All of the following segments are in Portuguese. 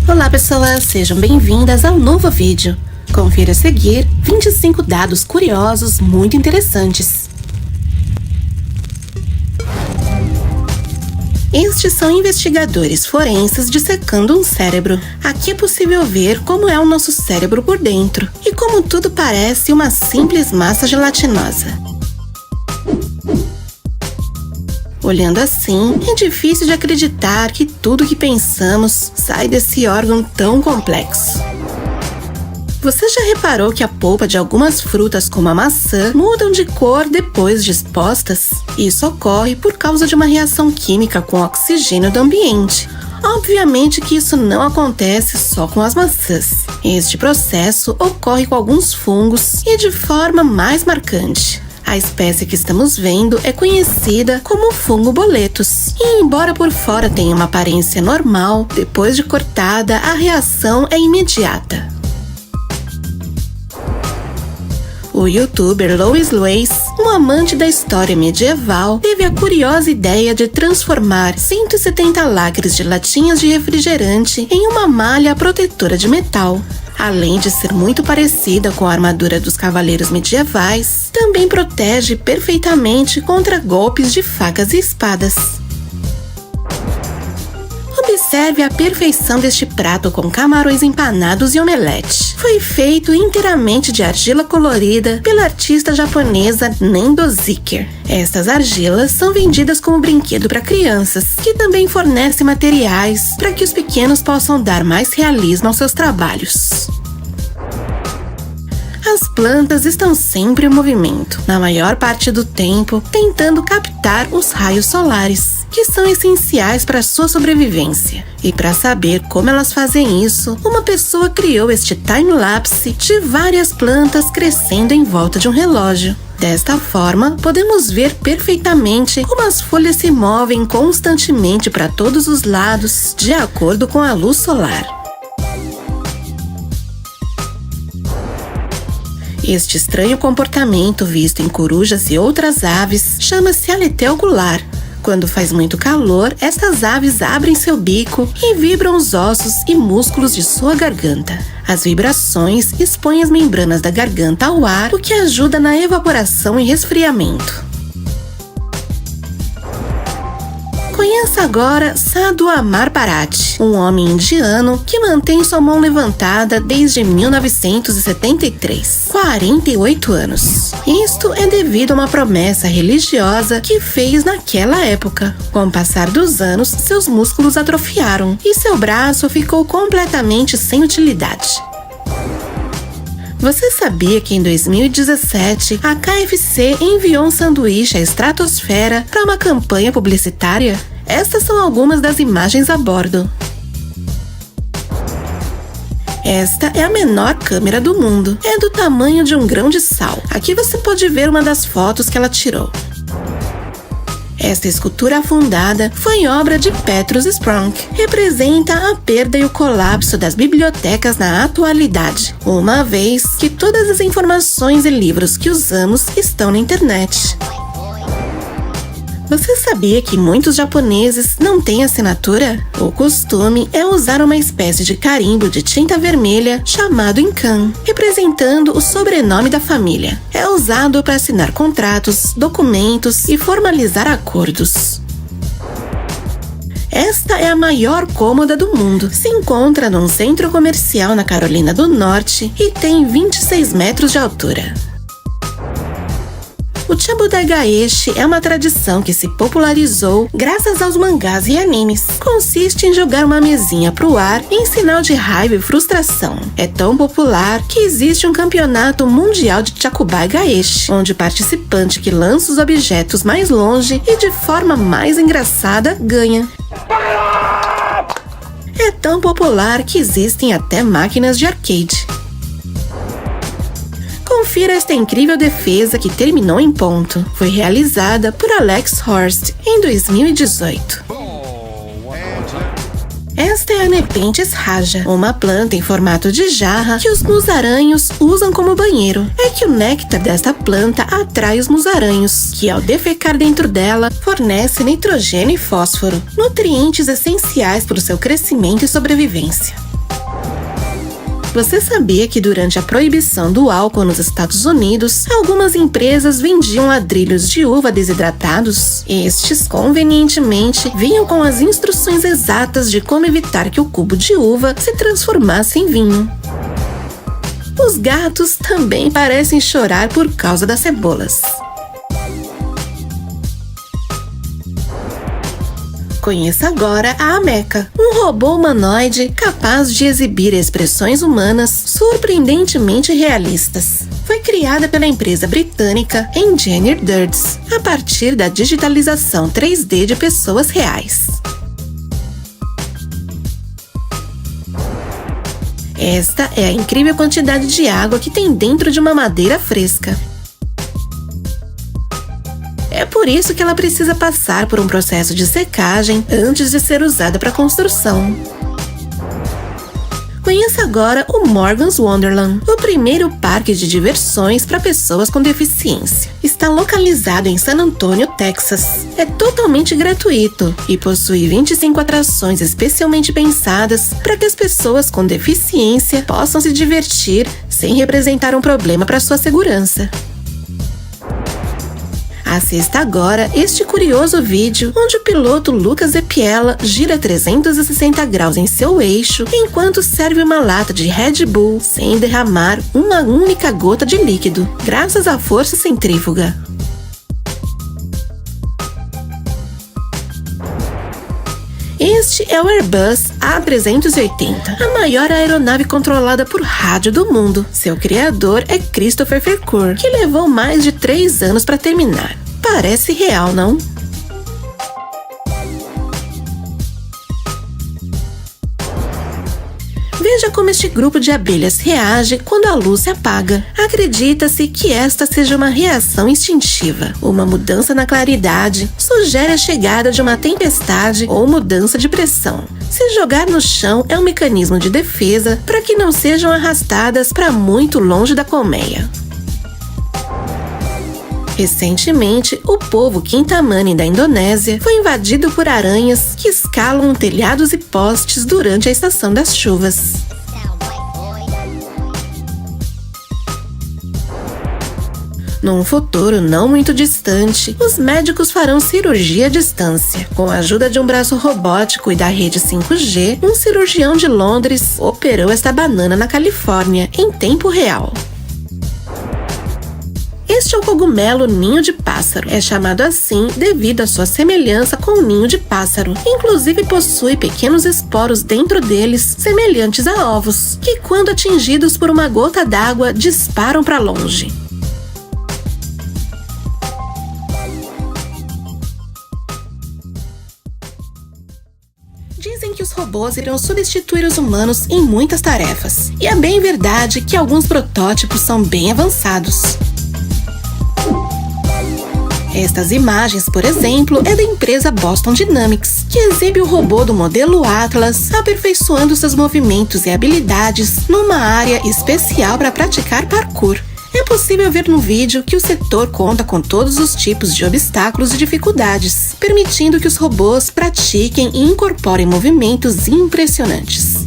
Olá pessoas, sejam bem-vindas ao novo vídeo. Confira a seguir 25 dados curiosos muito interessantes. Estes são investigadores forenses dissecando um cérebro. Aqui é possível ver como é o nosso cérebro por dentro e como tudo parece uma simples massa gelatinosa. Olhando assim, é difícil de acreditar que tudo que pensamos sai desse órgão tão complexo. Você já reparou que a polpa de algumas frutas, como a maçã, mudam de cor depois de expostas? Isso ocorre por causa de uma reação química com o oxigênio do ambiente. Obviamente que isso não acontece só com as maçãs. Este processo ocorre com alguns fungos e de forma mais marcante. A espécie que estamos vendo é conhecida como fungo boletus. E embora por fora tenha uma aparência normal, depois de cortada, a reação é imediata. O youtuber Lois Luiz, um amante da história medieval, teve a curiosa ideia de transformar 170 lacres de latinhas de refrigerante em uma malha protetora de metal. Além de ser muito parecida com a armadura dos cavaleiros medievais, também protege perfeitamente contra golpes de facas e espadas. Observe a perfeição deste prato com camarões empanados e omelete. Foi feito inteiramente de argila colorida pela artista japonesa Nendo Zicker. Estas argilas são vendidas como brinquedo para crianças, que também fornece materiais para que os pequenos possam dar mais realismo aos seus trabalhos. As plantas estão sempre em movimento, na maior parte do tempo, tentando captar os raios solares, que são essenciais para sua sobrevivência. E para saber como elas fazem isso, uma pessoa criou este time-lapse de várias plantas crescendo em volta de um relógio. Desta forma, podemos ver perfeitamente como as folhas se movem constantemente para todos os lados, de acordo com a luz solar. Este estranho comportamento visto em corujas e outras aves chama-se aletéo ocular. Quando faz muito calor, estas aves abrem seu bico e vibram os ossos e músculos de sua garganta. As vibrações expõem as membranas da garganta ao ar, o que ajuda na evaporação e resfriamento. Conheça agora Sadhu Amar Bharat, um homem indiano que mantém sua mão levantada desde 1973, 48 anos. Isto é devido a uma promessa religiosa que fez naquela época. Com o passar dos anos, seus músculos atrofiaram e seu braço ficou completamente sem utilidade. Você sabia que em 2017 a KFC enviou um sanduíche à estratosfera para uma campanha publicitária? Estas são algumas das imagens a bordo. Esta é a menor câmera do mundo. É do tamanho de um grão de sal. Aqui você pode ver uma das fotos que ela tirou. Esta escultura afundada foi obra de Petrus Spronk. Representa a perda e o colapso das bibliotecas na atualidade, uma vez que todas as informações e livros que usamos estão na internet. Você sabia que muitos japoneses não têm assinatura? O costume é usar uma espécie de carimbo de tinta vermelha chamado inkan, representando o sobrenome da família. É usado para assinar contratos, documentos e formalizar acordos. Esta é a maior cômoda do mundo. Se encontra num centro comercial na Carolina do Norte e tem 26 metros de altura. O Chabudai Gaeshi é uma tradição que se popularizou graças aos mangás e animes. Consiste em jogar uma mesinha pro ar em sinal de raiva e frustração. É tão popular que existe um campeonato mundial de Chakubai Gaeshi, onde o participante que lança os objetos mais longe e de forma mais engraçada ganha. É tão popular que existem até máquinas de arcade. Confira esta incrível defesa que terminou em ponto. Foi realizada por Alex Horst em 2018. Esta é a Nepenthes raja, uma planta em formato de jarra que os musaranhos usam como banheiro. É que o néctar desta planta atrai os musaranhos, que ao defecar dentro dela, fornece nitrogênio e fósforo, nutrientes essenciais para o seu crescimento e sobrevivência. Você sabia que durante a proibição do álcool nos Estados Unidos, algumas empresas vendiam ladrilhos de uva desidratados? Estes, convenientemente, vinham com as instruções exatas de como evitar que o cubo de uva se transformasse em vinho. Os gatos também parecem chorar por causa das cebolas. Conheça agora a Ameca, um robô humanoide capaz de exibir expressões humanas surpreendentemente realistas. Foi criada pela empresa britânica Engineered Dirts, a partir da digitalização 3D de pessoas reais. Esta é a incrível quantidade de água que tem dentro de uma madeira fresca. É por isso que ela precisa passar por um processo de secagem antes de ser usada para construção. Conheça agora o Morgan's Wonderland, o primeiro parque de diversões para pessoas com deficiência. Está localizado em San Antonio, Texas. É totalmente gratuito e possui 25 atrações especialmente pensadas para que as pessoas com deficiência possam se divertir sem representar um problema para sua segurança. Assista agora este curioso vídeo onde o piloto Lucas Epiella gira 360 graus em seu eixo enquanto serve uma lata de Red Bull sem derramar uma única gota de líquido, graças à força centrífuga. Este é o Airbus A380, a maior aeronave controlada por rádio do mundo. Seu criador é Christopher Vercoer, que levou mais de 3 anos para terminar. Parece real, não? Veja como este grupo de abelhas reage quando a luz se apaga. Acredita-se que esta seja uma reação instintiva. Uma mudança na claridade sugere a chegada de uma tempestade ou mudança de pressão. Se jogar no chão é um mecanismo de defesa para que não sejam arrastadas para muito longe da colmeia. Recentemente, o povo Kintamani da Indonésia foi invadido por aranhas que escalam telhados e postes durante a estação das chuvas. Num futuro não muito distante, os médicos farão cirurgia à distância. Com a ajuda de um braço robótico e da rede 5G, um cirurgião de Londres operou esta banana na Califórnia em tempo real. Este é o cogumelo ninho de pássaro. É chamado assim devido à sua semelhança com o ninho de pássaro. Inclusive possui pequenos esporos dentro deles, semelhantes a ovos, que quando atingidos por uma gota d'água, disparam para longe. Dizem que os robôs irão substituir os humanos em muitas tarefas. E é bem verdade que alguns protótipos são bem avançados. Estas imagens, por exemplo, é da empresa Boston Dynamics, que exibe o robô do modelo Atlas aperfeiçoando seus movimentos e habilidades numa área especial para praticar parkour. É possível ver no vídeo que o setor conta com todos os tipos de obstáculos e dificuldades, permitindo que os robôs pratiquem e incorporem movimentos impressionantes.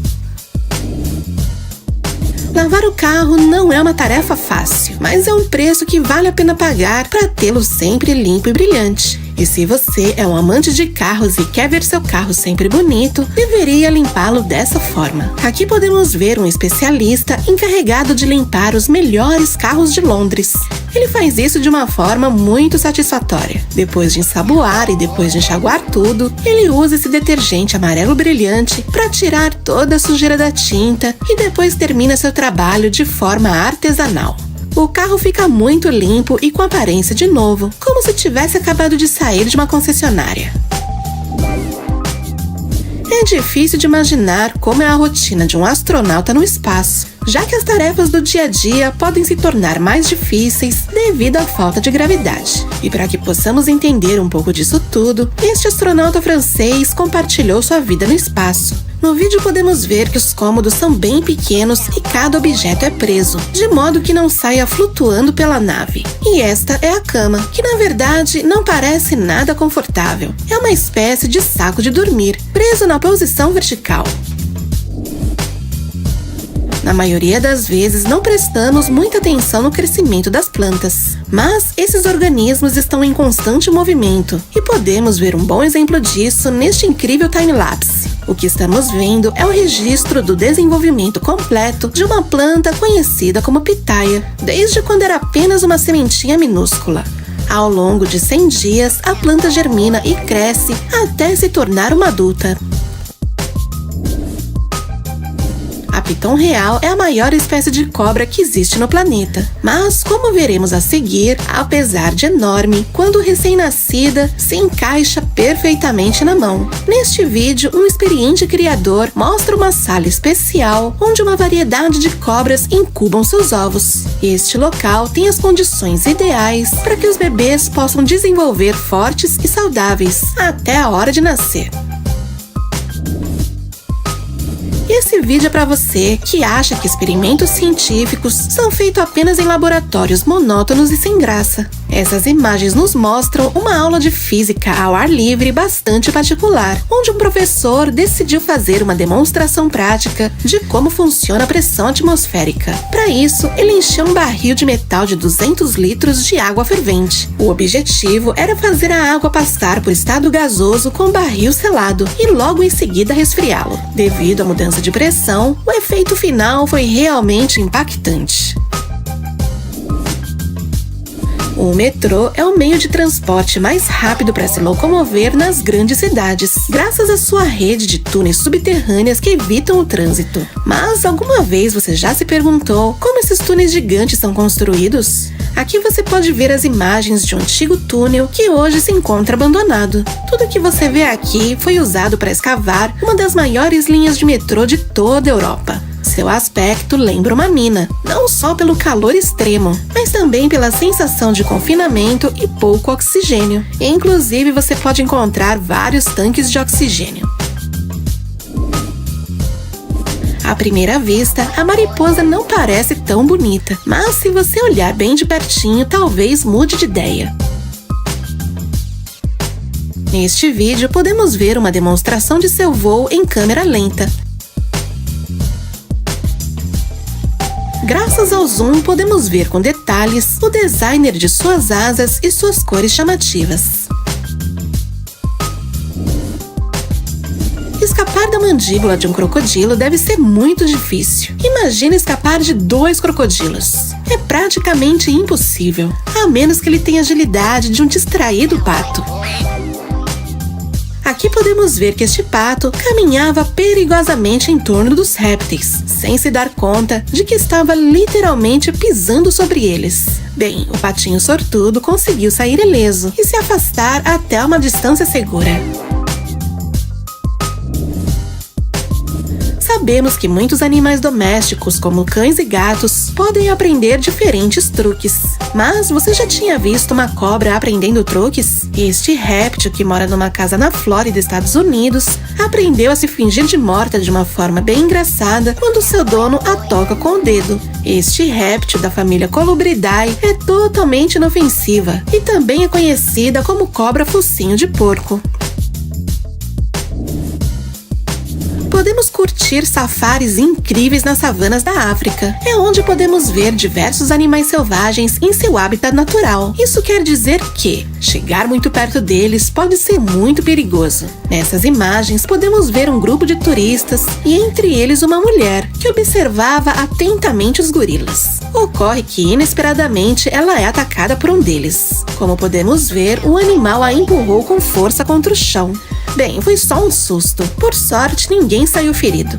Lavar o carro não é uma tarefa fácil, mas é um preço que vale a pena pagar para tê-lo sempre limpo e brilhante. E se você é um amante de carros e quer ver seu carro sempre bonito, deveria limpá-lo dessa forma. Aqui podemos ver um especialista encarregado de limpar os melhores carros de Londres. Ele faz isso de uma forma muito satisfatória. Depois de ensaboar e depois de enxaguar tudo, ele usa esse detergente amarelo brilhante para tirar toda a sujeira da tinta e depois termina seu trabalho de forma artesanal. O carro fica muito limpo e com aparência de novo, como se tivesse acabado de sair de uma concessionária. É difícil de imaginar como é a rotina de um astronauta no espaço, já que as tarefas do dia a dia podem se tornar mais difíceis devido à falta de gravidade. E para que possamos entender um pouco disso tudo, este astronauta francês compartilhou sua vida no espaço. No vídeo podemos ver que os cômodos são bem pequenos e cada objeto é preso, de modo que não saia flutuando pela nave. E esta é a cama, que na verdade não parece nada confortável. É uma espécie de saco de dormir, preso na posição vertical. Na maioria das vezes, não prestamos muita atenção no crescimento das plantas. Mas esses organismos estão em constante movimento e podemos ver um bom exemplo disso neste incrível time-lapse. O que estamos vendo é o registro do desenvolvimento completo de uma planta conhecida como pitaia, desde quando era apenas uma sementinha minúscula. Ao longo de 100 dias, a planta germina e cresce até se tornar uma adulta. A piton real é a maior espécie de cobra que existe no planeta. Mas, como veremos a seguir, apesar de enorme, quando recém-nascida, se encaixa perfeitamente na mão. Neste vídeo, um experiente criador mostra uma sala especial onde uma variedade de cobras incubam seus ovos. Este local tem as condições ideais para que os bebês possam desenvolver fortes e saudáveis até a hora de nascer. Esse vídeo é para você que acha que experimentos científicos são feitos apenas em laboratórios monótonos e sem graça. Essas imagens nos mostram uma aula de física ao ar livre bastante particular, onde um professor decidiu fazer uma demonstração prática de como funciona a pressão atmosférica. Para isso, ele encheu um barril de metal de 200 litros de água fervente. O objetivo era fazer a água passar por estado gasoso com o barril selado e logo em seguida resfriá-lo. Devido à mudança de pressão, o efeito final foi realmente impactante. O metrô é o meio de transporte mais rápido para se locomover nas grandes cidades, graças à sua rede de túneis subterrâneas que evitam o trânsito. Mas alguma vez você já se perguntou como esses túneis gigantes são construídos? Aqui você pode ver as imagens de um antigo túnel que hoje se encontra abandonado. Tudo que você vê aqui foi usado para escavar uma das maiores linhas de metrô de toda a Europa. Seu aspecto lembra uma mina, não só pelo calor extremo, mas também pela sensação de confinamento e pouco oxigênio. Inclusive, você pode encontrar vários tanques de oxigênio. À primeira vista, a mariposa não parece tão bonita, mas se você olhar bem de pertinho, talvez mude de ideia. Neste vídeo, podemos ver uma demonstração de seu voo em câmera lenta. Graças ao zoom, podemos ver com detalhes o designer de suas asas e suas cores chamativas. Escapar da mandíbula de um crocodilo deve ser muito difícil. Imagina escapar de 2 crocodilos. É praticamente impossível, a menos que ele tenha agilidade de um distraído pato. Aqui podemos ver que este pato caminhava perigosamente em torno dos répteis, sem se dar conta de que estava literalmente pisando sobre eles. Bem, o patinho sortudo conseguiu sair ileso e se afastar até uma distância segura. Sabemos que muitos animais domésticos, como cães e gatos, podem aprender diferentes truques. Mas você já tinha visto uma cobra aprendendo truques? Este réptil, que mora numa casa na Flórida, Estados Unidos, aprendeu a se fingir de morta de uma forma bem engraçada quando seu dono a toca com o dedo. Este réptil da família Colubridae é totalmente inofensiva e também é conhecida como cobra focinho de porco. Podemos curtir safaris incríveis nas savanas da África. É onde podemos ver diversos animais selvagens em seu habitat natural. Isso quer dizer que chegar muito perto deles pode ser muito perigoso. Nessas imagens, podemos ver um grupo de turistas e entre eles uma mulher que observava atentamente os gorilas. Ocorre que, inesperadamente, ela é atacada por um deles. Como podemos ver, o animal a empurrou com força contra o chão. Bem, foi só um susto. Por sorte, ninguém saiu ferido.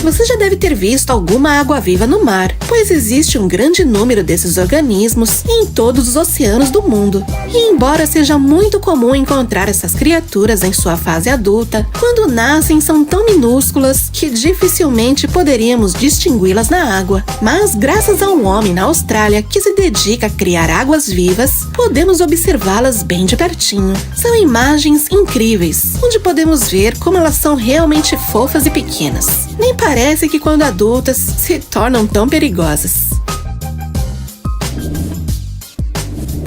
Você já deve ter visto alguma água-viva no mar, pois existe um grande número desses organismos em todos os oceanos do mundo. E embora seja muito comum encontrar essas criaturas em sua fase adulta, quando nascem são tão minúsculas que dificilmente poderíamos distingui-las na água. Mas graças a um homem na Austrália que se dedica a criar águas-vivas, podemos observá-las bem de pertinho. São imagens incríveis, onde podemos ver como elas são realmente fofas e pequenas. Nem parece que quando adultas se tornam tão perigosas.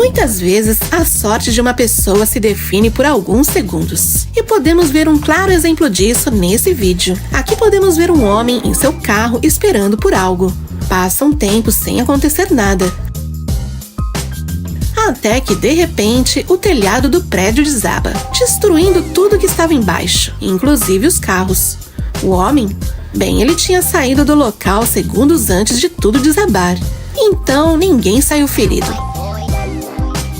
Muitas vezes, a sorte de uma pessoa se define por alguns segundos. E podemos ver um claro exemplo disso nesse vídeo. Aqui podemos ver um homem em seu carro esperando por algo. Passa um tempo sem acontecer nada. Até que, de repente, o telhado do prédio desaba, destruindo tudo que estava embaixo, inclusive os carros. O homem? Bem, ele tinha saído do local segundos antes de tudo desabar. Então, ninguém saiu ferido.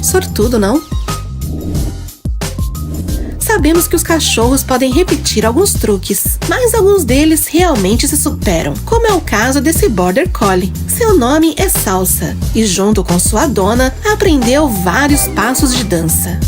Sortudo, não? Sabemos que os cachorros podem repetir alguns truques, mas alguns deles realmente se superam, como é o caso desse Border Collie. Seu nome é Salsa, e junto com sua dona, aprendeu vários passos de dança.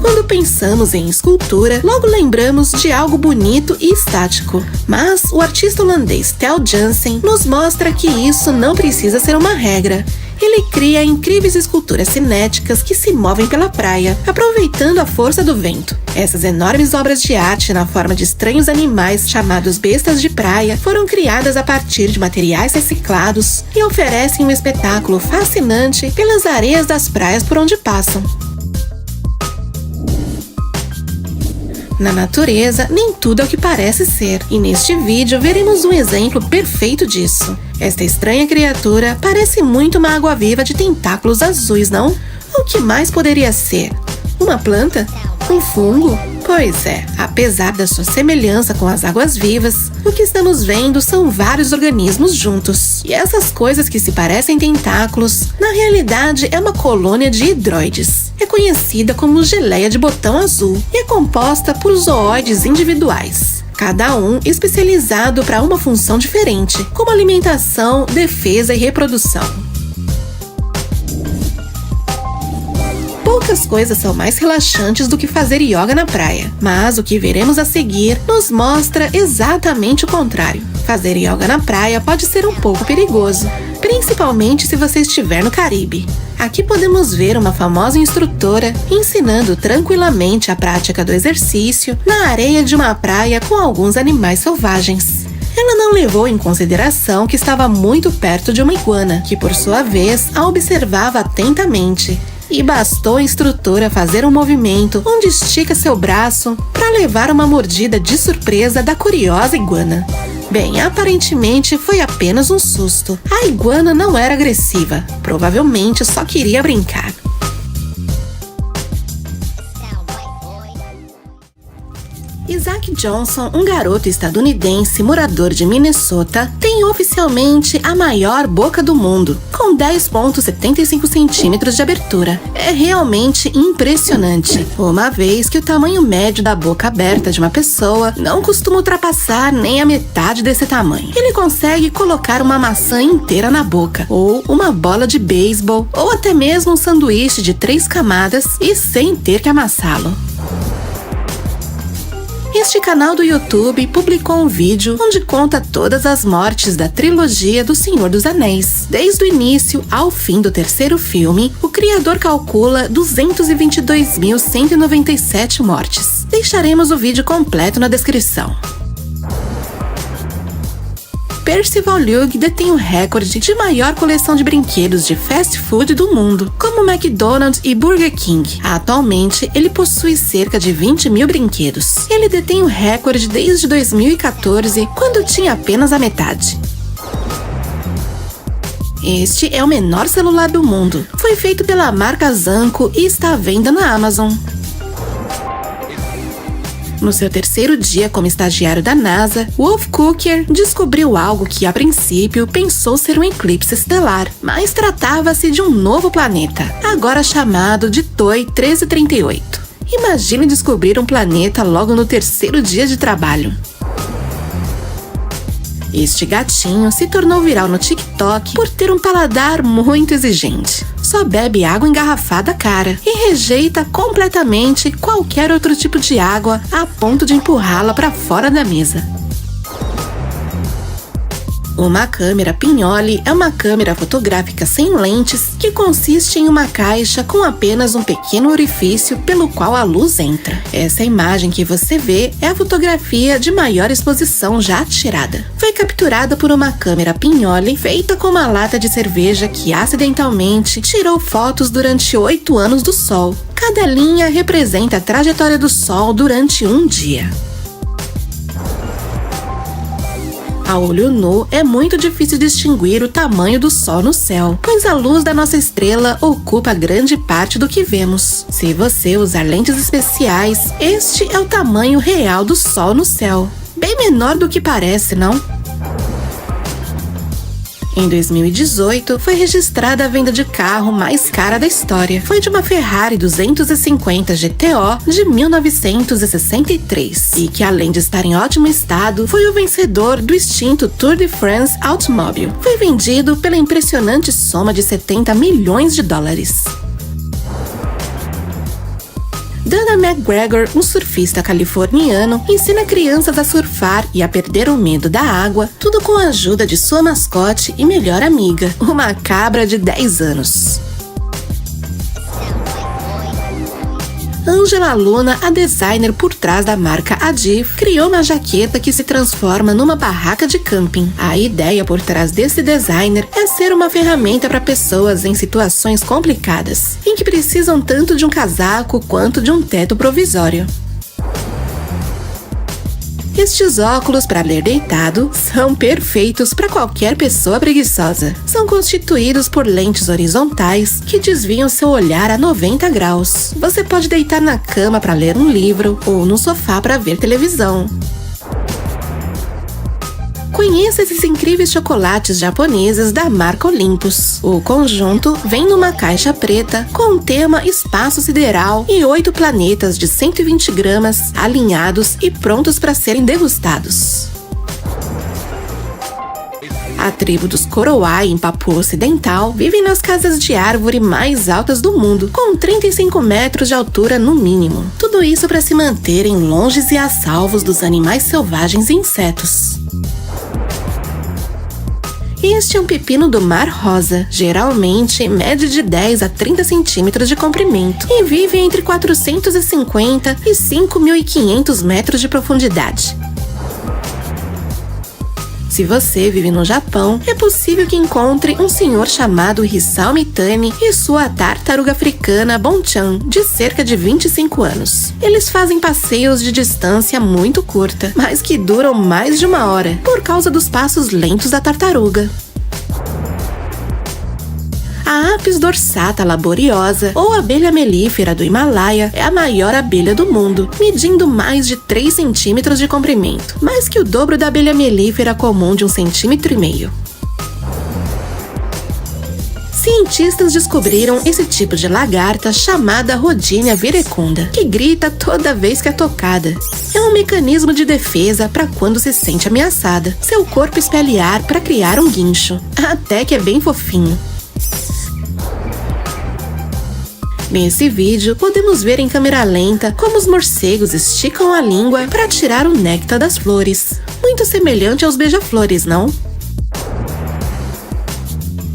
Quando pensamos em escultura, logo lembramos de algo bonito e estático. Mas o artista holandês Theo Jansen nos mostra que isso não precisa ser uma regra. Ele cria incríveis esculturas cinéticas que se movem pela praia, aproveitando a força do vento. Essas enormes obras de arte na forma de estranhos animais chamados bestas de praia foram criadas a partir de materiais reciclados e oferecem um espetáculo fascinante pelas areias das praias por onde passam. Na natureza, nem tudo é o que parece ser, e neste vídeo veremos um exemplo perfeito disso. Esta estranha criatura parece muito uma água-viva de tentáculos azuis, não? O que mais poderia ser? Uma planta? Um fungo? Pois é, apesar da sua semelhança com as águas-vivas, o que estamos vendo são vários organismos juntos. E essas coisas que se parecem tentáculos, na realidade é uma colônia de hidroides. É conhecida como geleia de botão azul e é composta por zooides individuais, cada um especializado para uma função diferente, como alimentação, defesa e reprodução. Poucas coisas são mais relaxantes do que fazer yoga na praia, mas o que veremos a seguir nos mostra exatamente o contrário. Fazer yoga na praia pode ser um pouco perigoso, principalmente se você estiver no Caribe. Aqui podemos ver uma famosa instrutora ensinando tranquilamente a prática do exercício na areia de uma praia com alguns animais selvagens. Ela não levou em consideração que estava muito perto de uma iguana, que por sua vez a observava atentamente. E bastou a instrutora fazer um movimento onde estica seu braço para levar uma mordida de surpresa da curiosa iguana. Bem, aparentemente foi apenas um susto. A iguana não era agressiva, provavelmente só queria brincar. Isaac Johnson, um garoto estadunidense morador de Minnesota, tem oficialmente a maior boca do mundo, com 10,75 centímetros de abertura. É realmente impressionante, uma vez que o tamanho médio da boca aberta de uma pessoa não costuma ultrapassar nem a metade desse tamanho. Ele consegue colocar uma maçã inteira na boca, ou uma bola de beisebol, ou até mesmo um sanduíche de 3 camadas e sem ter que amassá-lo. Este canal do YouTube publicou um vídeo onde conta todas as mortes da trilogia do Senhor dos Anéis. Desde o início ao fim do terceiro filme, o criador calcula 222.197 mortes. Deixaremos o vídeo completo na descrição. Percival Lug detém o recorde de maior coleção de brinquedos de fast food do mundo, como McDonald's e Burger King. Atualmente, ele possui cerca de 20 mil brinquedos. Ele detém o recorde desde 2014, quando tinha apenas a metade. Este é o menor celular do mundo. Foi feito pela marca Zanco e está à venda na Amazon. No seu terceiro dia como estagiário da NASA, Wolf Cooker descobriu algo que, a princípio, pensou ser um eclipse estelar, mas tratava-se de um novo planeta, agora chamado de TOI 1338. Imagine descobrir um planeta logo no terceiro dia de trabalho. Este gatinho se tornou viral no TikTok por ter um paladar muito exigente. Só bebe água engarrafada cara e rejeita completamente qualquer outro tipo de água a ponto de empurrá-la para fora da mesa. Uma câmera Pinhole é uma câmera fotográfica sem lentes que consiste em uma caixa com apenas um pequeno orifício pelo qual a luz entra. Essa imagem que você vê é a fotografia de maior exposição já tirada. Foi capturada por uma câmera Pinhole feita com uma lata de cerveja que acidentalmente tirou fotos durante 8 anos do Sol. Cada linha representa a trajetória do Sol durante um dia. A olho nu, é muito difícil distinguir o tamanho do Sol no céu, pois a luz da nossa estrela ocupa grande parte do que vemos. Se você usar lentes especiais, este é o tamanho real do Sol no céu. Bem menor do que parece, não? Em 2018, foi registrada a venda de carro mais cara da história. Foi de uma Ferrari 250 GTO de 1963 e que, além de estar em ótimo estado, foi o vencedor do extinto Tour de France Automobile. Foi vendido pela impressionante soma de 70 milhões de dólares. Dana McGregor, um surfista californiano, ensina crianças a surfar e a perder o medo da água, tudo com a ajuda de sua mascote e melhor amiga, uma cabra de 10 anos. Angela Luna, a designer por trás da marca Adif, criou uma jaqueta que se transforma numa barraca de camping. A ideia por trás desse designer é ser uma ferramenta para pessoas em situações complicadas, em que precisam tanto de um casaco quanto de um teto provisório. Estes óculos para ler deitado são perfeitos para qualquer pessoa preguiçosa. São constituídos por lentes horizontais que desviam seu olhar a 90 graus. Você pode deitar na cama para ler um livro ou no sofá para ver televisão. Conheça esses incríveis chocolates japoneses da marca Olympus. O conjunto vem numa caixa preta com o tema espaço sideral e 8 planetas de 120 gramas alinhados e prontos para serem degustados. A tribo dos Korowai, em Papua Ocidental, vive nas casas de árvore mais altas do mundo, com 35 metros de altura no mínimo. Tudo isso para se manterem longes e a salvos dos animais selvagens e insetos. Este é um pepino do mar rosa, geralmente mede de 10 a 30 centímetros de comprimento e vive entre 450 e 5.500 metros de profundidade. Se você vive no Japão, é possível que encontre um senhor chamado Hisao Mitani e sua tartaruga africana Bonchan, de cerca de 25 anos. Eles fazem passeios de distância muito curta, mas que duram mais de 1 hora, por causa dos passos lentos da tartaruga. A Apis dorsata laboriosa, ou abelha melífera do Himalaia, é a maior abelha do mundo, medindo mais de 3 centímetros de comprimento, mais que o dobro da abelha melífera comum de 1,5 cm. Cientistas descobriram esse tipo de lagarta chamada Rodinia virecunda, que grita toda vez que é tocada. É um mecanismo de defesa para quando se sente ameaçada. Seu corpo expele ar para criar um guincho, até que é bem fofinho. Nesse vídeo, podemos ver em câmera lenta como os morcegos esticam a língua para tirar o néctar das flores. Muito semelhante aos beija-flores, não?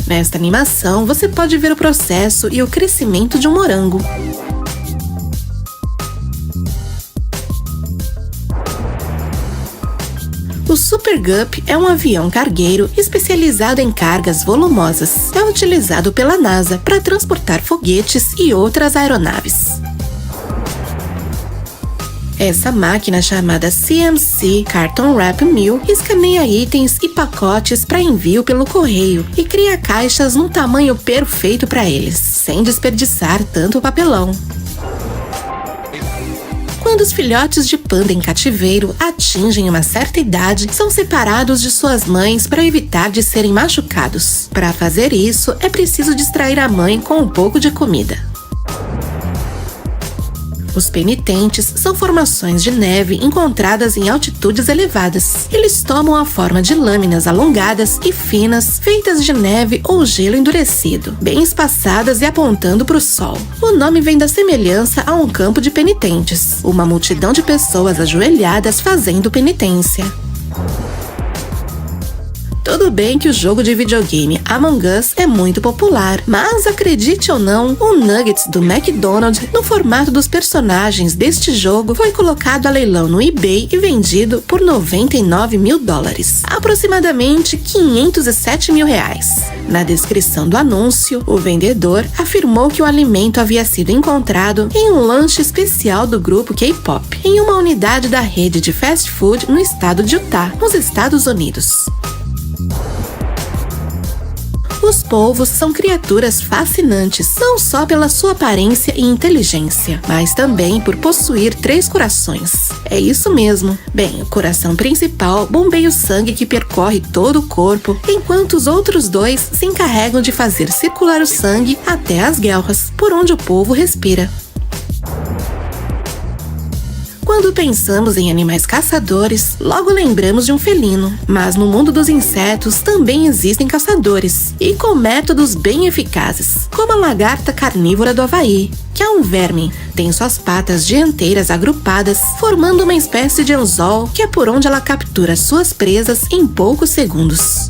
Nesta animação, você pode ver o processo e o crescimento de um morango. O Super Gup é um avião cargueiro especializado em cargas volumosas. É utilizado pela NASA para transportar foguetes e outras aeronaves. Essa máquina chamada CMC Carton Wrap Mill escaneia itens e pacotes para envio pelo correio e cria caixas num tamanho perfeito para eles, sem desperdiçar tanto papelão. Quando os filhotes de panda em cativeiro atingem uma certa idade, são separados de suas mães para evitar de serem machucados. Para fazer isso, é preciso distrair a mãe com um pouco de comida. Os penitentes são formações de neve encontradas em altitudes elevadas. Eles tomam a forma de lâminas alongadas e finas, feitas de neve ou gelo endurecido, bem espaçadas e apontando para o sol. O nome vem da semelhança a um campo de penitentes, uma multidão de pessoas ajoelhadas fazendo penitência. Tudo bem que o jogo de videogame Among Us é muito popular, mas acredite ou não, o Nuggets do McDonald's, no formato dos personagens deste jogo, foi colocado a leilão no eBay e vendido por $99 mil, aproximadamente R$507 mil. Na descrição do anúncio, o vendedor afirmou que o alimento havia sido encontrado em um lanche especial do grupo K-pop, em uma unidade da rede de fast food no estado de Utah, nos Estados Unidos. Os polvos são criaturas fascinantes, não só pela sua aparência e inteligência, mas também por possuir 3 corações. É isso mesmo. Bem, o coração principal bombeia o sangue que percorre todo o corpo, enquanto os outros 2 se encarregam de fazer circular o sangue até as guelras, por onde o polvo respira. Quando pensamos em animais caçadores, logo lembramos de um felino. Mas no mundo dos insetos também existem caçadores, e com métodos bem eficazes, como a lagarta carnívora do Havaí, que é um verme. Tem suas patas dianteiras agrupadas, formando uma espécie de anzol, que é por onde ela captura suas presas em poucos segundos.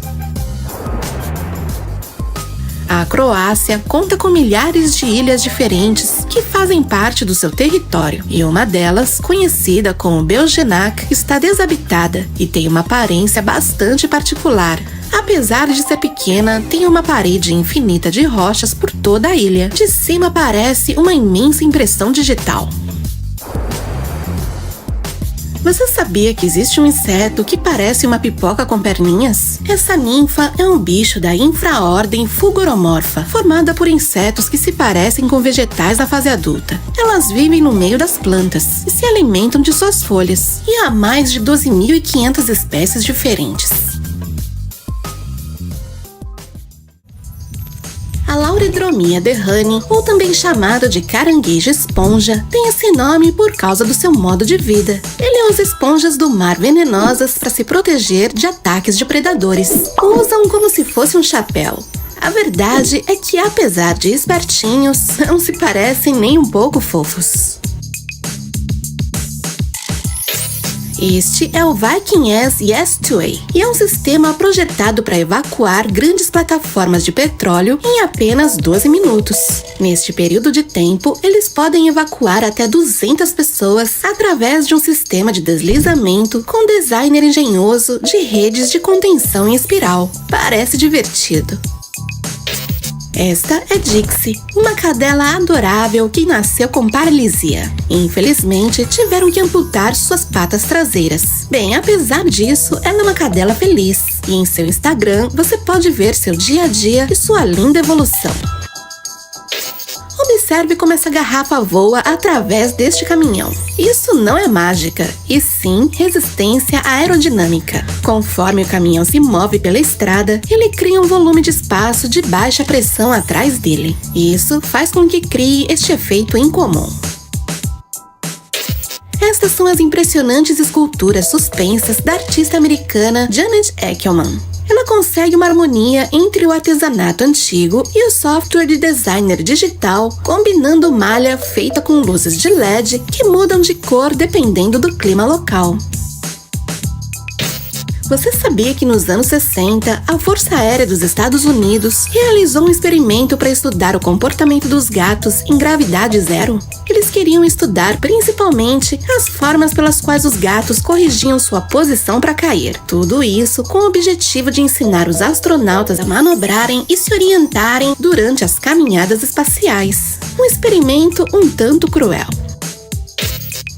A Croácia conta com milhares de ilhas diferentes que fazem parte do seu território, e uma delas, conhecida como Beljenac, está desabitada e tem uma aparência bastante particular. Apesar de ser pequena, tem uma parede infinita de rochas por toda a ilha. De cima parece uma imensa impressão digital. Você sabia que existe um inseto que parece uma pipoca com perninhas? Essa ninfa é um bicho da infraordem Fulgoromorpha, formada por insetos que se parecem com vegetais na fase adulta. Elas vivem no meio das plantas e se alimentam de suas folhas, e há mais de 12.500 espécies diferentes. A Lauredromia derrani, ou também chamado de caranguejo esponja, tem esse nome por causa do seu modo de vida. Ele usa esponjas do mar venenosas para se proteger de ataques de predadores. Usam como se fosse um chapéu. A verdade é que, apesar de espertinhos, não se parecem nem um pouco fofos. Este é o Viking S Yes2A e é um sistema projetado para evacuar grandes plataformas de petróleo em apenas 12 minutos. Neste período de tempo, eles podem evacuar até 200 pessoas através de um sistema de deslizamento com designer engenhoso de redes de contenção em espiral. Parece divertido. Esta é Dixie, uma cadela adorável que nasceu com paralisia. Infelizmente, tiveram que amputar suas patas traseiras. Bem, apesar disso, ela é uma cadela feliz. E em seu Instagram, você pode ver seu dia a dia e sua linda evolução. Observe como essa garrafa voa através deste caminhão. Isso não é mágica, e sim resistência aerodinâmica. Conforme o caminhão se move pela estrada, ele cria um volume de espaço de baixa pressão atrás dele. Isso faz com que crie este efeito incomum. Estas são as impressionantes esculturas suspensas da artista americana Janet Eckelman. Ela consegue uma harmonia entre o artesanato antigo e o software de designer digital, combinando malha feita com luzes de LED que mudam de cor dependendo do clima local. Você sabia que nos anos 60, a Força Aérea dos Estados Unidos realizou um experimento para estudar o comportamento dos gatos em gravidade zero? Eles queriam estudar principalmente as formas pelas quais os gatos corrigiam sua posição para cair. Tudo isso com o objetivo de ensinar os astronautas a manobrarem e se orientarem durante as caminhadas espaciais. Um experimento um tanto cruel.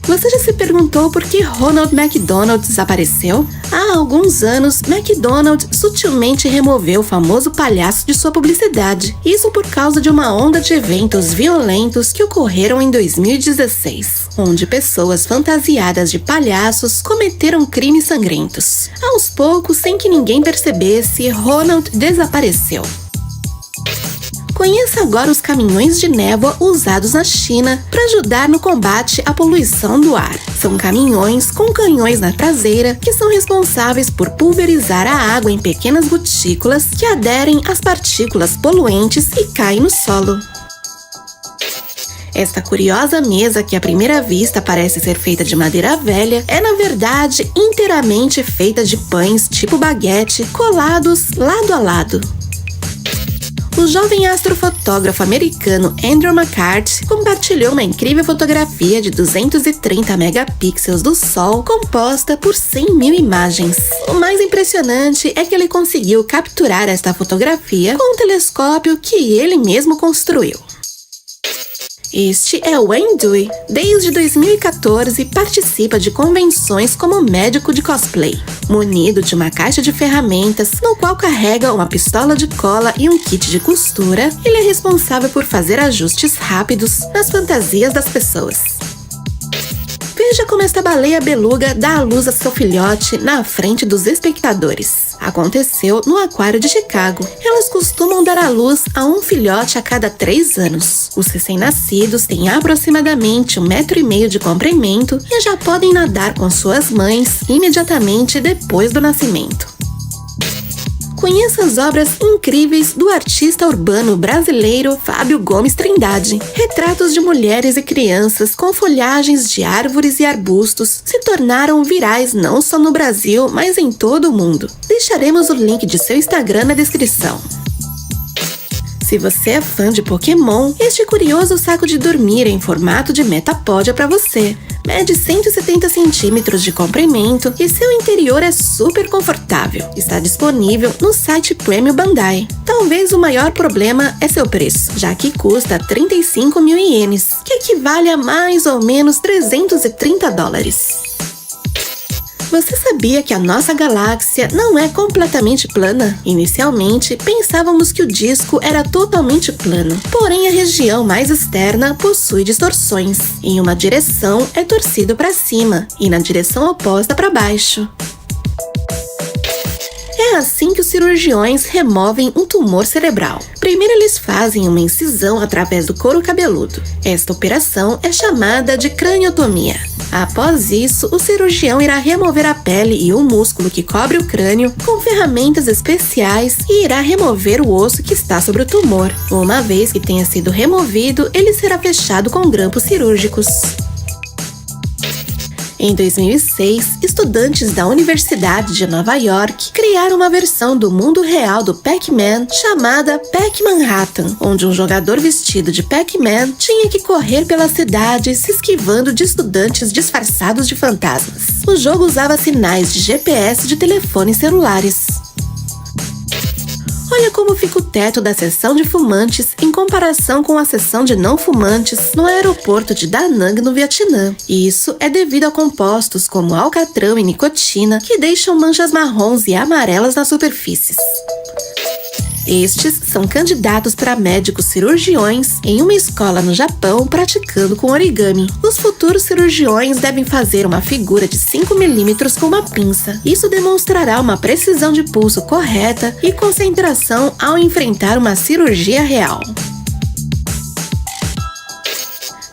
Você já se perguntou por que Ronald McDonald desapareceu? Há alguns anos, McDonald sutilmente removeu o famoso palhaço de sua publicidade. Isso por causa de uma onda de eventos violentos que ocorreram em 2016, onde pessoas fantasiadas de palhaços cometeram crimes sangrentos. Aos poucos, sem que ninguém percebesse, Ronald desapareceu. Conheça agora os caminhões de névoa usados na China para ajudar no combate à poluição do ar. São caminhões com canhões na traseira que são responsáveis por pulverizar a água em pequenas gotículas que aderem às partículas poluentes e caem no solo. Esta curiosa mesa, que à primeira vista parece ser feita de madeira velha, é na verdade inteiramente feita de pães tipo baguete, colados lado a lado. O jovem astrofotógrafo americano Andrew McCarthy compartilhou uma incrível fotografia de 230 megapixels do Sol, composta por 100 mil imagens. O mais impressionante é que ele conseguiu capturar esta fotografia com um telescópio que ele mesmo construiu. Este é Wayne Dewey. Desde 2014, participa de convenções como médico de cosplay. Munido de uma caixa de ferramentas, no qual carrega uma pistola de cola e um kit de costura, ele é responsável por fazer ajustes rápidos nas fantasias das pessoas. Veja como esta baleia beluga dá à luz a seu filhote na frente dos espectadores. Aconteceu no aquário de Chicago. Elas costumam dar à luz a um filhote a cada 3 anos. Os recém-nascidos têm aproximadamente 1,5 metro de comprimento e já podem nadar com suas mães imediatamente depois do nascimento. Conheça as obras incríveis do artista urbano brasileiro Fábio Gomes Trindade. Retratos de mulheres e crianças com folhagens de árvores e arbustos se tornaram virais não só no Brasil, mas em todo o mundo. Deixaremos o link de seu Instagram na descrição. Se você é fã de Pokémon, este curioso saco de dormir em formato de Metapod é para você. Mede 170 centímetros de comprimento e seu interior é super confortável. Está disponível no site Premium Bandai. Talvez o maior problema é seu preço, já que custa 35 mil ienes, que equivale a mais ou menos $330. Você sabia que a nossa galáxia não é completamente plana? Inicialmente, pensávamos que o disco era totalmente plano, porém a região mais externa possui distorções. Em uma direção é torcido para cima e na direção oposta para baixo. É assim que os cirurgiões removem um tumor cerebral. Primeiro eles fazem uma incisão através do couro cabeludo. Esta operação é chamada de craniotomia. Após isso, o cirurgião irá remover a pele e o músculo que cobre o crânio com ferramentas especiais e irá remover o osso que está sobre o tumor. Uma vez que tenha sido removido, ele será fechado com grampos cirúrgicos. Em 2006, estudantes da Universidade de Nova York criaram uma versão do mundo real do Pac-Man chamada Pac-Manhattan, onde um jogador vestido de Pac-Man tinha que correr pela cidade se esquivando de estudantes disfarçados de fantasmas. O jogo usava sinais de GPS de telefones celulares. Olha como fica o teto da seção de fumantes em comparação com a seção de não fumantes no aeroporto de Da Nang, no Vietnã. Isso é devido a compostos como alcatrão e nicotina que deixam manchas marrons e amarelas nas superfícies. Estes são candidatos para médicos cirurgiões em uma escola no Japão praticando com origami. Os futuros cirurgiões devem fazer uma figura de 5 milímetros com uma pinça. Isso demonstrará uma precisão de pulso correta e concentração ao enfrentar uma cirurgia real.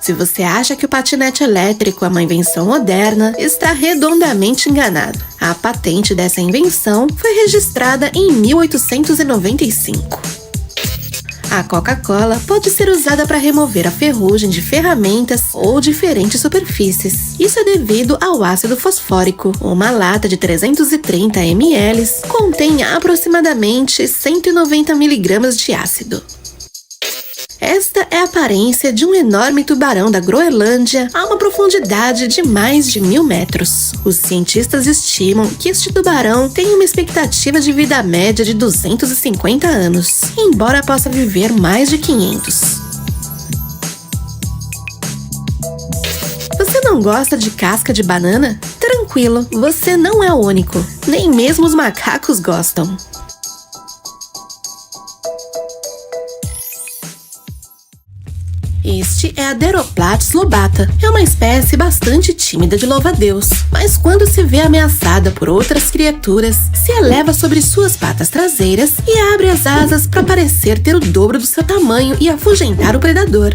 Se você acha que o patinete elétrico é uma invenção moderna, está redondamente enganado. A patente dessa invenção foi registrada em 1895. A Coca-Cola pode ser usada para remover a ferrugem de ferramentas ou diferentes superfícies. Isso é devido ao ácido fosfórico. Uma lata de 330 ml contém aproximadamente 190 mg de ácido. Esta é a aparência de um enorme tubarão da Groenlândia a uma profundidade de mais de 1.000 metros. Os cientistas estimam que este tubarão tem uma expectativa de vida média de 250 anos, embora possa viver mais de 500. Você não gosta de casca de banana? Tranquilo, você não é o único. Nem mesmo os macacos gostam. Este é a Deroplates lobata. É uma espécie bastante tímida de louva-a-Deus, mas quando se vê ameaçada por outras criaturas, se eleva sobre suas patas traseiras e abre as asas para parecer ter o dobro do seu tamanho e afugentar o predador.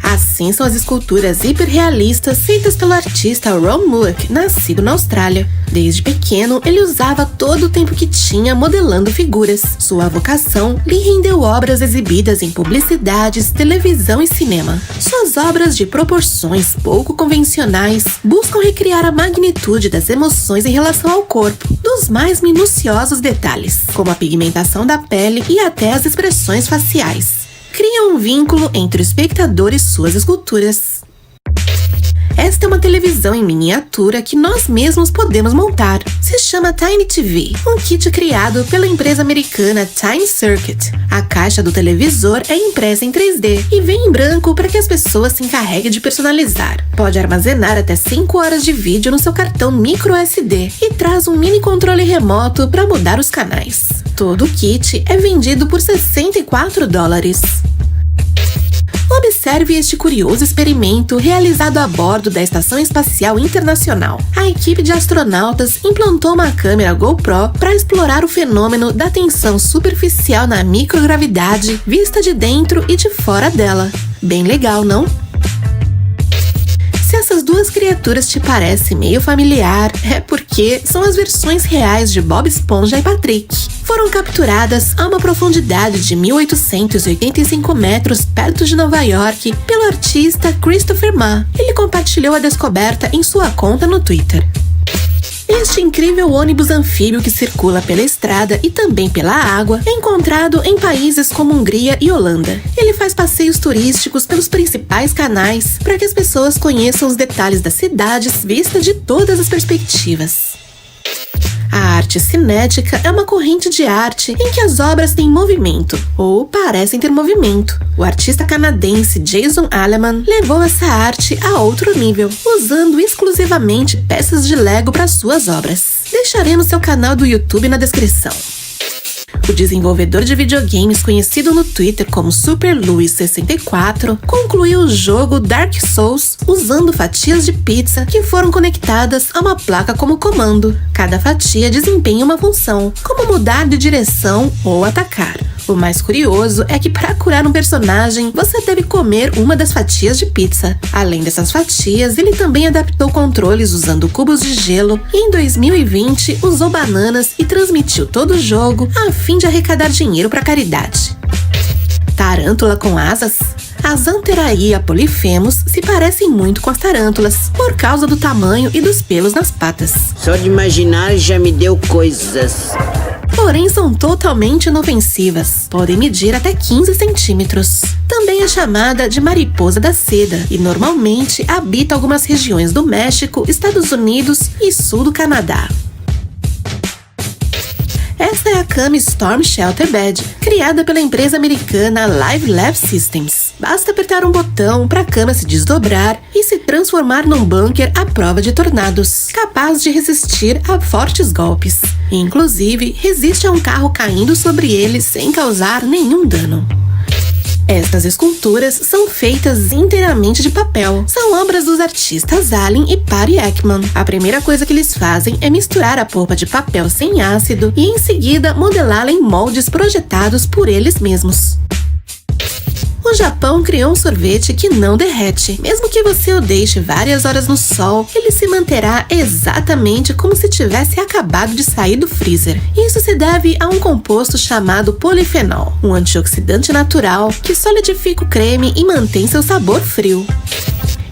Assim assim são as esculturas hiperrealistas feitas pelo artista Ron Mueck, nascido na Austrália. Desde pequeno, ele usava todo o tempo que tinha modelando figuras. Sua vocação lhe rendeu obras exibidas em publicidades, televisão e cinema. Suas obras de proporções pouco convencionais buscam recriar a magnitude das emoções em relação ao corpo, dos mais minuciosos detalhes, como a pigmentação da pele e até as expressões faciais. Cria um vínculo entre o espectador e suas esculturas. Esta é uma televisão em miniatura que nós mesmos podemos montar. Se chama Tiny TV, um kit criado pela empresa americana Tiny Circuit. A caixa do televisor é impressa em 3D e vem em branco para que as pessoas se encarreguem de personalizar. Pode armazenar até 5 horas de vídeo no seu cartão micro SD e traz um mini controle remoto para mudar os canais. Todo o kit é vendido por $64. Observe este curioso experimento realizado a bordo da Estação Espacial Internacional. A equipe de astronautas implantou uma câmera GoPro para explorar o fenômeno da tensão superficial na microgravidade vista de dentro e de fora dela. Bem legal, não? Se essas duas criaturas te parecem meio familiar, é porque são as versões reais de Bob Esponja e Patrick. Foram capturadas a uma profundidade de 1.885 metros perto de Nova York pelo artista Christopher Ma. Ele compartilhou a descoberta em sua conta no Twitter. Este incrível ônibus anfíbio que circula pela estrada e também pela água é encontrado em países como Hungria e Holanda. Ele faz passeios turísticos pelos principais canais para que as pessoas conheçam os detalhes das cidades vistas de todas as perspectivas. A arte cinética é uma corrente de arte em que as obras têm movimento, ou parecem ter movimento. O artista canadense Jason Aleman levou essa arte a outro nível, usando exclusivamente peças de Lego para suas obras. Deixaremos seu canal do YouTube na descrição. O desenvolvedor de videogames conhecido no Twitter como SuperLuis64 concluiu o jogo Dark Souls usando fatias de pizza que foram conectadas a uma placa como comando. Cada fatia desempenha uma função, como mudar de direção ou atacar. O mais curioso é que para curar um personagem, você deve comer uma das fatias de pizza. Além dessas fatias, ele também adaptou controles usando cubos de gelo e em 2020 usou bananas e transmitiu todo o jogo a fim de arrecadar dinheiro para caridade. Tarântula com asas? As Antheraia polyphemus se parecem muito com as tarântulas, por causa do tamanho e dos pelos nas patas. Só de imaginar já me deu coisas. Porém, são totalmente inofensivas. Podem medir até 15 centímetros. Também é chamada de mariposa da seda e normalmente habita algumas regiões do México, Estados Unidos e sul do Canadá. Esta é a cama Storm Shelter Bed, criada pela empresa americana Live Lab Systems. Basta apertar um botão para a cama se desdobrar e se transformar num bunker à prova de tornados, capaz de resistir a fortes golpes. Inclusive, resiste a um carro caindo sobre ele sem causar nenhum dano. Estas esculturas são feitas inteiramente de papel. São obras dos artistas Allen e Patty Ekman. A primeira coisa que eles fazem é misturar a polpa de papel sem ácido e em seguida modelá-la em moldes projetados por eles mesmos. O Japão criou um sorvete que não derrete. Mesmo que você o deixe várias horas no sol, ele se manterá exatamente como se tivesse acabado de sair do freezer. Isso se deve a um composto chamado polifenol, um antioxidante natural que solidifica o creme e mantém seu sabor frio.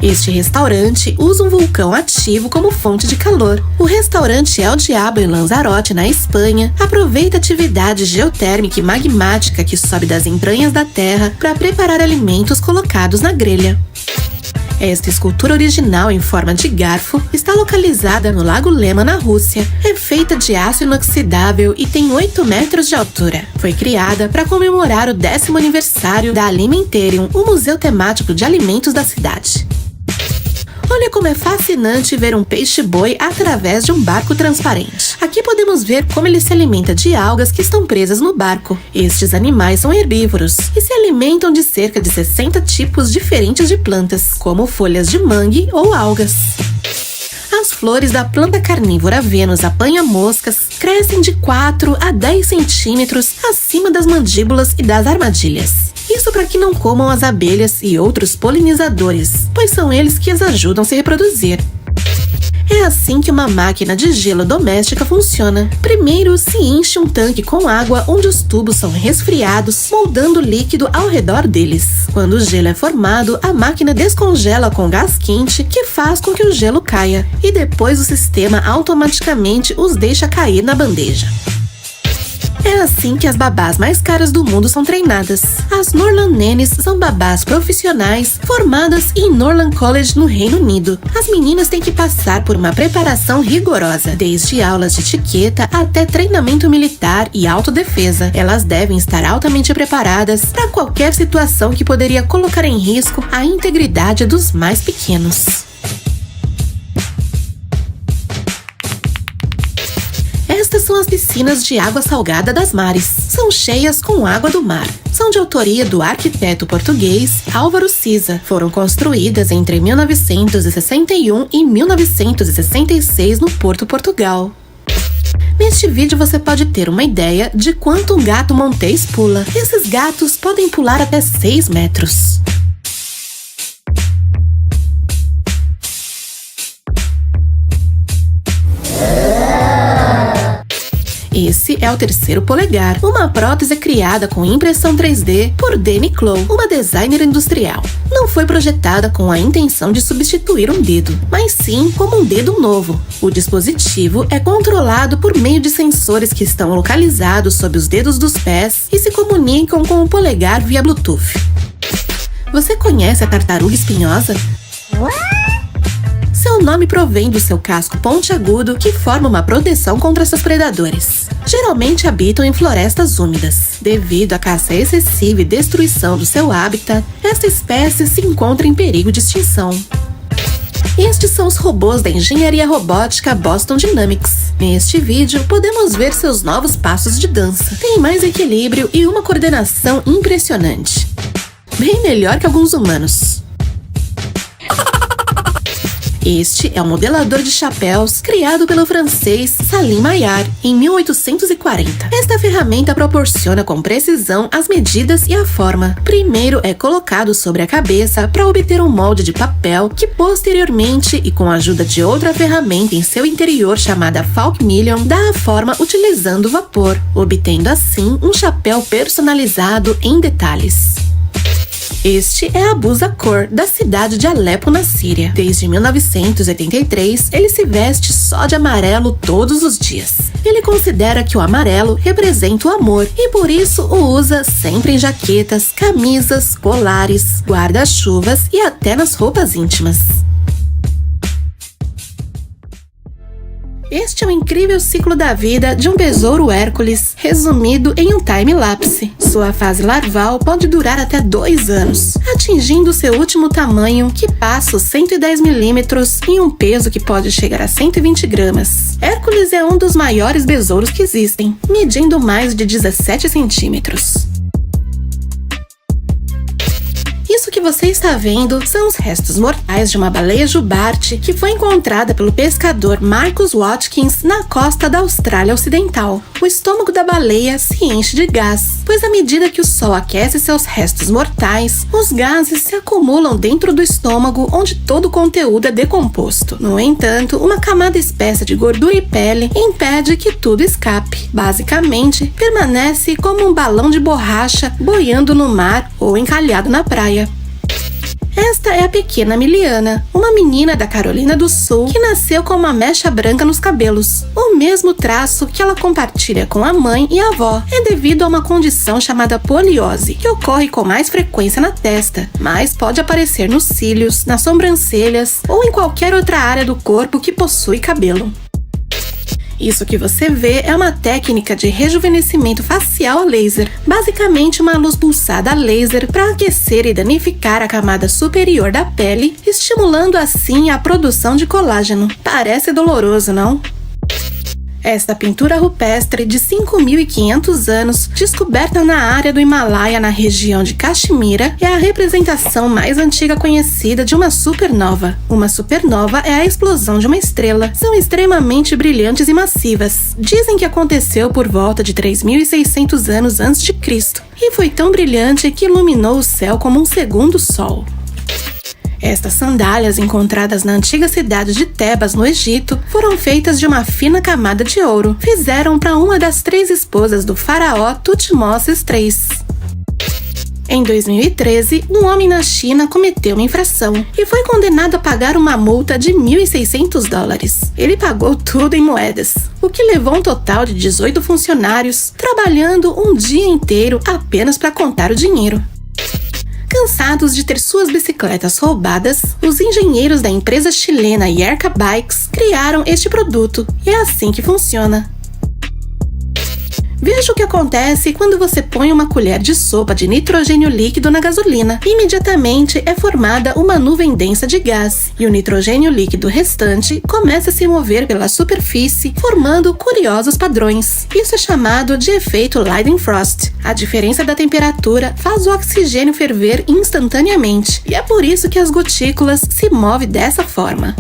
Este restaurante usa um vulcão ativo como fonte de calor. O restaurante El Diablo em Lanzarote, na Espanha, aproveita a atividade geotérmica e magmática que sobe das entranhas da terra para preparar alimentos colocados na grelha. Esta escultura original em forma de garfo está localizada no Lago Lema, na Rússia. É feita de aço inoxidável e tem 8 metros de altura. Foi criada para comemorar o 10º aniversário da Alimentarium, o museu temático de alimentos da cidade. Olha como é fascinante ver um peixe-boi através de um barco transparente. Aqui podemos ver como ele se alimenta de algas que estão presas no barco. Estes animais são herbívoros e se alimentam de cerca de 60 tipos diferentes de plantas, como folhas de mangue ou algas. As flores da planta carnívora Venus apanha-moscas crescem de 4 a 10 centímetros acima das mandíbulas e das armadilhas. Isso para que não comam as abelhas e outros polinizadores, pois são eles que as ajudam a se reproduzir. É assim que uma máquina de gelo doméstica funciona. Primeiro, se enche um tanque com água onde os tubos são resfriados, moldando líquido ao redor deles. Quando o gelo é formado, a máquina descongela com gás quente, que faz com que o gelo caia, e depois o sistema automaticamente os deixa cair na bandeja. É assim que as babás mais caras do mundo são treinadas. As Norland Nannies são babás profissionais formadas em Norland College, no Reino Unido. As meninas têm que passar por uma preparação rigorosa, desde aulas de etiqueta até treinamento militar e autodefesa. Elas devem estar altamente preparadas para qualquer situação que poderia colocar em risco a integridade dos mais pequenos. Estas são as piscinas de água salgada das mares. São cheias com água do mar. São de autoria do arquiteto português Álvaro Siza. Foram construídas entre 1961 e 1966 no Porto, Portugal. Neste vídeo você pode ter uma ideia de quanto um gato montês pula. Esses gatos podem pular até 6 metros. Esse é o terceiro polegar, uma prótese criada com impressão 3D por Dani Clow, uma designer industrial. Não foi projetada com a intenção de substituir um dedo, mas sim como um dedo novo. O dispositivo é controlado por meio de sensores que estão localizados sob os dedos dos pés e se comunicam com o polegar via Bluetooth. Você conhece a tartaruga espinhosa? Seu nome provém do seu casco pontiagudo, que forma uma proteção contra seus predadores. Geralmente habitam em florestas úmidas. Devido à caça excessiva e destruição do seu habitat, esta espécie se encontra em perigo de extinção. Estes são os robôs da engenharia robótica Boston Dynamics. Neste vídeo, podemos ver seus novos passos de dança. Tem mais equilíbrio e uma coordenação impressionante. Bem melhor que alguns humanos. Este é um modelador de chapéus criado pelo francês Salim Maillard em 1840. Esta ferramenta proporciona com precisão as medidas e a forma. Primeiro é colocado sobre a cabeça para obter um molde de papel que posteriormente, e com a ajuda de outra ferramenta em seu interior chamada Falkmillion, dá a forma utilizando vapor, obtendo assim um chapéu personalizado em detalhes. Este é Abu Zakor, da cidade de Alepo, na Síria. Desde 1983, ele se veste só de amarelo todos os dias. Ele considera que o amarelo representa o amor e por isso o usa sempre em jaquetas, camisas, colares, guarda-chuvas e até nas roupas íntimas. Este é o incrível ciclo da vida de um besouro Hércules, resumido em um time-lapse. Sua fase larval pode durar até 2 anos, atingindo seu último tamanho, que passa os 110 milímetros, em um peso que pode chegar a 120 gramas. Hércules é um dos maiores besouros que existem, medindo mais de 17 centímetros. Isso que você está vendo são os restos mortais de uma baleia jubarte que foi encontrada pelo pescador Marcus Watkins na costa da Austrália Ocidental. O estômago da baleia se enche de gás, pois à medida que o sol aquece seus restos mortais, os gases se acumulam dentro do estômago, onde todo o conteúdo é decomposto. No entanto, uma camada espessa de gordura e pele impede que tudo escape. Basicamente, permanece como um balão de borracha boiando no mar ou encalhado na praia. Esta é a pequena Miliana, uma menina da Carolina do Sul que nasceu com uma mecha branca nos cabelos. O mesmo traço que ela compartilha com a mãe e a avó. É devido a uma condição chamada poliose, que ocorre com mais frequência na testa, mas pode aparecer nos cílios, nas sobrancelhas ou em qualquer outra área do corpo que possui cabelo. Isso que você vê é uma técnica de rejuvenescimento facial a laser, basicamente uma luz pulsada a laser para aquecer e danificar a camada superior da pele, estimulando assim a produção de colágeno. Parece doloroso, não? Esta pintura rupestre de 5.500 anos, descoberta na área do Himalaia na região de Caxemira, é a representação mais antiga conhecida de uma supernova. Uma supernova é a explosão de uma estrela. São extremamente brilhantes e massivas. Dizem que aconteceu por volta de 3.600 anos antes de Cristo, e foi tão brilhante que iluminou o céu como um segundo sol. Estas sandálias, encontradas na antiga cidade de Tebas, no Egito, foram feitas de uma fina camada de ouro. Fizeram para uma das 3 esposas do faraó Tutmoses III. Em 2013, um homem na China cometeu uma infração e foi condenado a pagar uma multa de $1.600. Ele pagou tudo em moedas, o que levou um total de 18 funcionários trabalhando um dia inteiro apenas para contar o dinheiro. Cansados de ter suas bicicletas roubadas, os engenheiros da empresa chilena Yerka Bikes criaram este produto, e é assim que funciona. Veja o que acontece quando você põe uma colher de sopa de nitrogênio líquido na gasolina. Imediatamente é formada uma nuvem densa de gás, e o nitrogênio líquido restante começa a se mover pela superfície, formando curiosos padrões. Isso é chamado de efeito Leidenfrost. A diferença da temperatura faz o oxigênio ferver instantaneamente, e é por isso que as gotículas se movem dessa forma.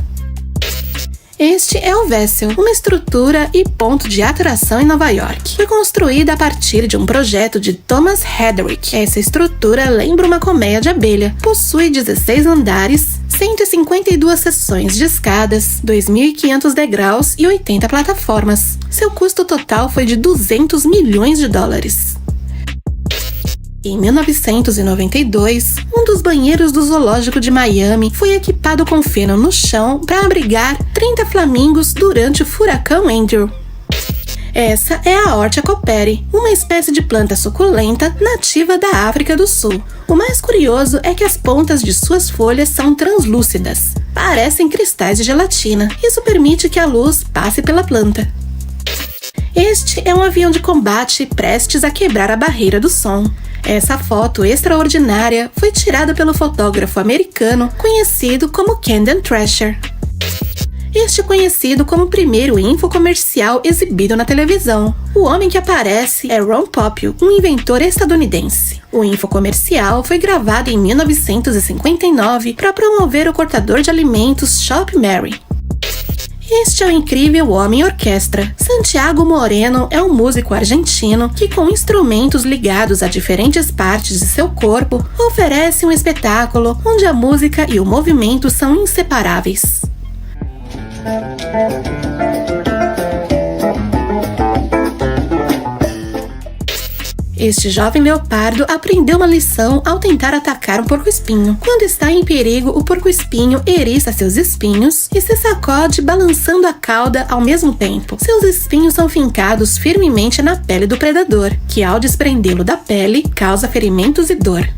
Este é o Vessel, uma estrutura e ponto de atração em Nova York. Foi construída a partir de um projeto de Thomas Hedrick. Essa estrutura lembra uma colmeia de abelha. Possui 16 andares, 152 seções de escadas, 2.500 degraus e 80 plataformas. Seu custo total foi de $200 milhões. Em 1992, um dos banheiros do zoológico de Miami foi equipado com feno no chão para abrigar 30 flamingos durante o furacão Andrew. Essa é a Hortia cooperi, uma espécie de planta suculenta nativa da África do Sul. O mais curioso é que as pontas de suas folhas são translúcidas, parecem cristais de gelatina. Isso permite que a luz passe pela planta. Este é um avião de combate prestes a quebrar a barreira do som. Essa foto extraordinária foi tirada pelo fotógrafo americano conhecido como Camden Thrasher. Este é conhecido como o primeiro infocomercial exibido na televisão. O homem que aparece é Ron Popeil, um inventor estadunidense. O infocomercial foi gravado em 1959 para promover o cortador de alimentos Shop Mary. Este é o incrível Homem Orquestra. Santiago Moreno é um músico argentino que, com instrumentos ligados a diferentes partes de seu corpo, oferece um espetáculo onde a música e o movimento são inseparáveis. Este jovem leopardo aprendeu uma lição ao tentar atacar um porco-espinho. Quando está em perigo, o porco-espinho eriça seus espinhos e se sacode balançando a cauda ao mesmo tempo. Seus espinhos são fincados firmemente na pele do predador, que ao desprendê-lo da pele, causa ferimentos e dor.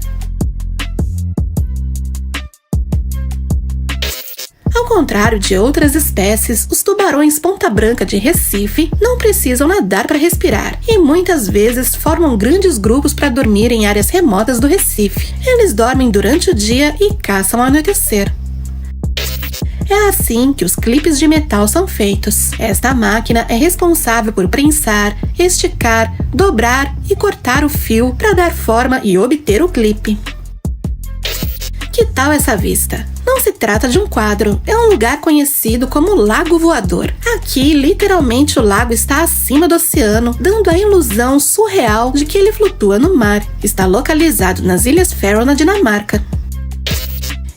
Ao contrário de outras espécies, os tubarões ponta-branca de Recife não precisam nadar para respirar e muitas vezes formam grandes grupos para dormir em áreas remotas do Recife. Eles dormem durante o dia e caçam ao anoitecer. É assim que os clipes de metal são feitos. Esta máquina é responsável por prensar, esticar, dobrar e cortar o fio para dar forma e obter o clipe. Que tal essa vista? Não se trata de um quadro, é um lugar conhecido como Lago Voador. Aqui, literalmente, o lago está acima do oceano, dando a ilusão surreal de que ele flutua no mar. Está localizado nas Ilhas Faroe, na Dinamarca.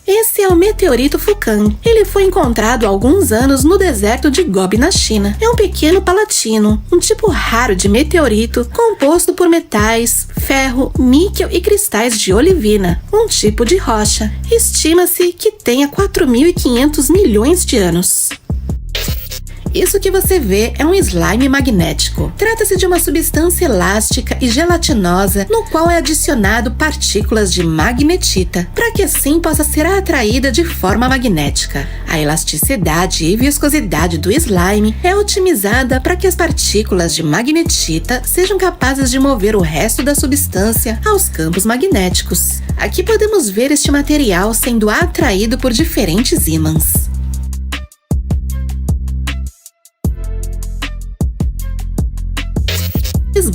Esse é o meteorito Fukan. Ele foi encontrado há alguns anos no deserto de Gobi, na China. É um pequeno palatino, um tipo raro de meteorito composto por metais, ferro, níquel e cristais de olivina, um tipo de rocha. Estima-se que tenha 4.500 milhões de anos. Isso que você vê é um slime magnético. Trata-se de uma substância elástica e gelatinosa no qual é adicionado partículas de magnetita, para que assim possa ser atraída de forma magnética. A elasticidade e viscosidade do slime é otimizada para que as partículas de magnetita sejam capazes de mover o resto da substância aos campos magnéticos. Aqui podemos ver este material sendo atraído por diferentes ímãs.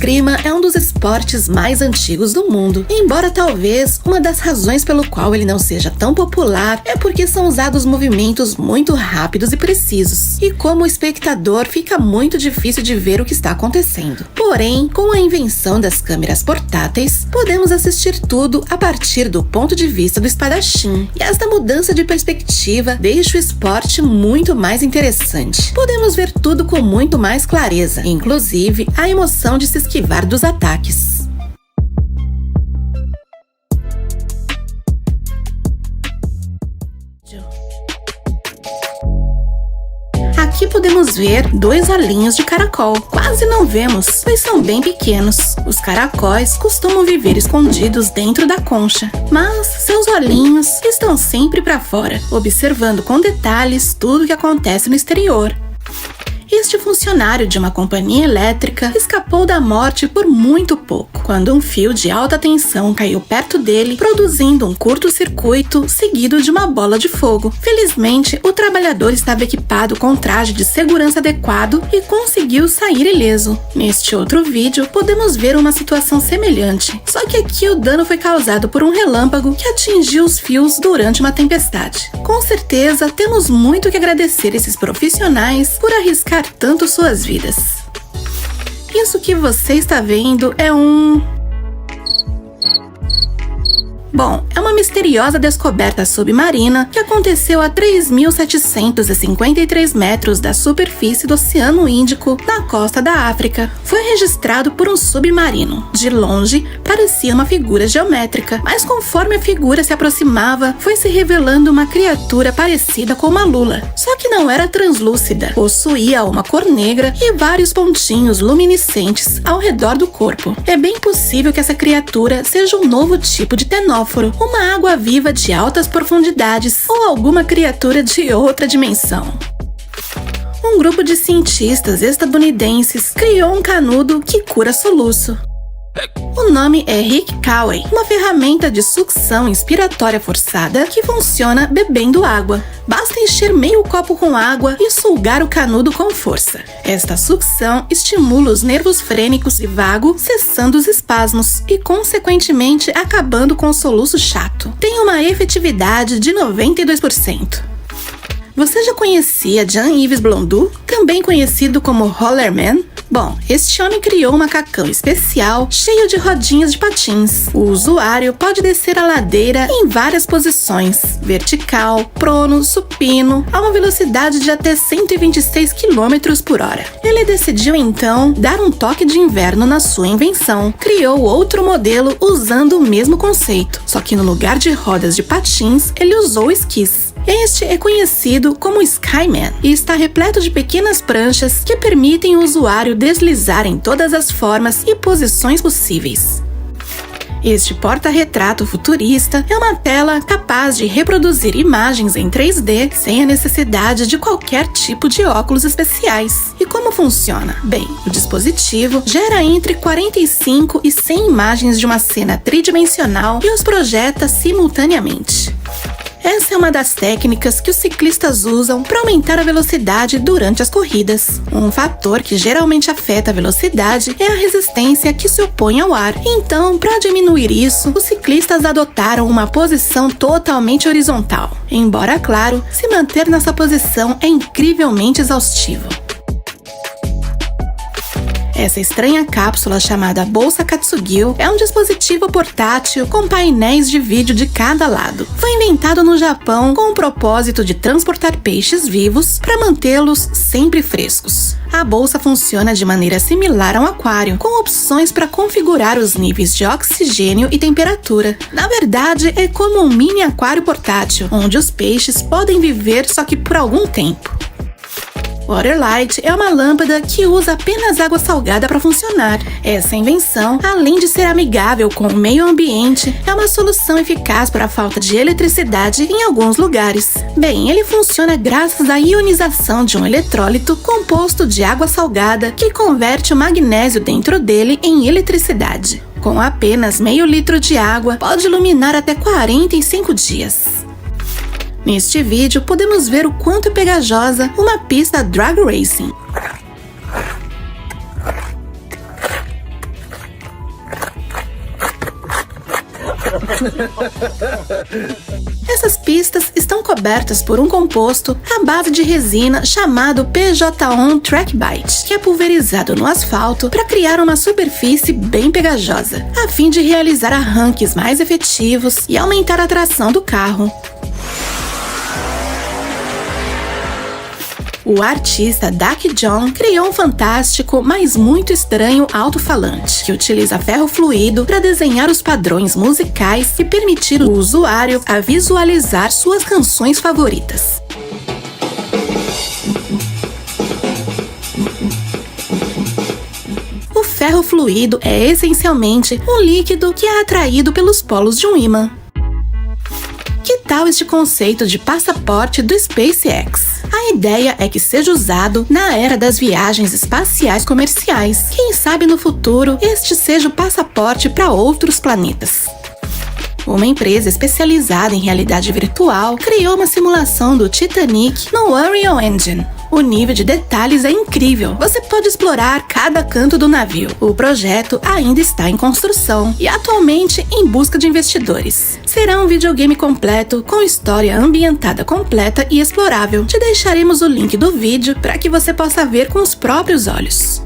esgrima é um dos esportes mais antigos do mundo, embora talvez uma das razões pelo qual ele não seja tão popular é porque são usados movimentos muito rápidos e precisos, e como o espectador fica muito difícil de ver o que está acontecendo. Porém, com a invenção das câmeras portáteis, podemos assistir tudo a partir do ponto de vista do espadachim, e esta mudança de perspectiva deixa o esporte muito mais interessante. Podemos ver tudo com muito mais clareza, inclusive a emoção de se esquivar dos ataques. Aqui podemos ver 2 olhinhos de caracol. Quase não vemos, pois são bem pequenos. Os caracóis costumam viver escondidos dentro da concha, mas seus olhinhos estão sempre para fora, observando com detalhes tudo o que acontece no exterior. Este funcionário de uma companhia elétrica escapou da morte por muito pouco, quando um fio de alta tensão caiu perto dele, produzindo um curto-circuito seguido de uma bola de fogo. Felizmente, o trabalhador estava equipado com um traje de segurança adequado e conseguiu sair ileso. Neste outro vídeo, podemos ver uma situação semelhante, só que aqui o dano foi causado por um relâmpago que atingiu os fios durante uma tempestade. Com certeza, temos muito que agradecer esses profissionais por arriscar tanto suas vidas. Isso que você está vendo é Bom, é uma misteriosa descoberta submarina que aconteceu a 3.753 metros da superfície do Oceano Índico, na costa da África. Foi registrado por um submarino. De longe, parecia uma figura geométrica, mas conforme a figura se aproximava, foi se revelando uma criatura parecida com uma lula. Só que não era translúcida, possuía uma cor negra e vários pontinhos luminescentes ao redor do corpo. É bem possível que essa criatura seja um novo tipo de tenóforo, uma água-viva de altas profundidades ou alguma criatura de outra dimensão. Um grupo de cientistas estadunidenses criou um canudo que cura soluço. O nome é Rick Cowey, uma ferramenta de sucção inspiratória forçada que funciona bebendo água. Basta encher meio copo com água e sugar o canudo com força. Esta sucção estimula os nervos frênicos e vago, cessando os espasmos e, consequentemente, acabando com o soluço chato. Tem uma efetividade de 92%. Você já conhecia Jean-Yves Blondeau, também conhecido como Rollerman? Bom, este homem criou um macacão especial cheio de rodinhas de patins. O usuário pode descer a ladeira em várias posições, vertical, prono, supino, a uma velocidade de até 126 km/h. Ele decidiu então dar um toque de inverno na sua invenção. Criou outro modelo usando o mesmo conceito, só que no lugar de rodas de patins, ele usou esquis. Este é conhecido como Skyman e está repleto de pequenas pranchas que permitem o usuário deslizar em todas as formas e posições possíveis. Este porta-retrato futurista é uma tela capaz de reproduzir imagens em 3D sem a necessidade de qualquer tipo de óculos especiais. E como funciona? Bem, o dispositivo gera entre 45 e 100 imagens de uma cena tridimensional e os projeta simultaneamente. Essa é uma das técnicas que os ciclistas usam para aumentar a velocidade durante as corridas. Um fator que geralmente afeta a velocidade é a resistência que se opõe ao ar. Então, para diminuir isso, os ciclistas adotaram uma posição totalmente horizontal. Embora, claro, se manter nessa posição é incrivelmente exaustivo. Essa estranha cápsula chamada Bolsa Katsugyo é um dispositivo portátil com painéis de vídeo de cada lado. Foi inventado no Japão com o propósito de transportar peixes vivos para mantê-los sempre frescos. A bolsa funciona de maneira similar a um aquário, com opções para configurar os níveis de oxigênio e temperatura. Na verdade, é como um mini aquário portátil, onde os peixes podem viver só que por algum tempo. Waterlight é uma lâmpada que usa apenas água salgada para funcionar. Essa invenção, além de ser amigável com o meio ambiente, é uma solução eficaz para a falta de eletricidade em alguns lugares. Bem, ele funciona graças à ionização de um eletrólito composto de água salgada que converte o magnésio dentro dele em eletricidade. Com apenas meio litro de água, pode iluminar até 45 dias. Neste vídeo, podemos ver o quanto é pegajosa uma pista drag racing. Essas pistas estão cobertas por um composto à base de resina chamado PJ-ON Track Bite, que é pulverizado no asfalto para criar uma superfície bem pegajosa, a fim de realizar arranques mais efetivos e aumentar a tração do carro. O artista Duck John criou um fantástico, mas muito estranho alto-falante, que utiliza ferro fluido para desenhar os padrões musicais e permitir o usuário a visualizar suas canções favoritas. O ferro fluido é essencialmente um líquido que é atraído pelos polos de um ímã. Que tal este conceito de passaporte do SpaceX? A ideia é que seja usado na era das viagens espaciais comerciais. Quem sabe no futuro este seja o passaporte para outros planetas. Uma empresa especializada em realidade virtual criou uma simulação do Titanic no Unreal Engine. O nível de detalhes é incrível. Você pode explorar cada canto do navio. O projeto ainda está em construção e atualmente em busca de investidores. Será um videogame completo com história ambientada completa e explorável. Te deixaremos o link do vídeo para que você possa ver com os próprios olhos.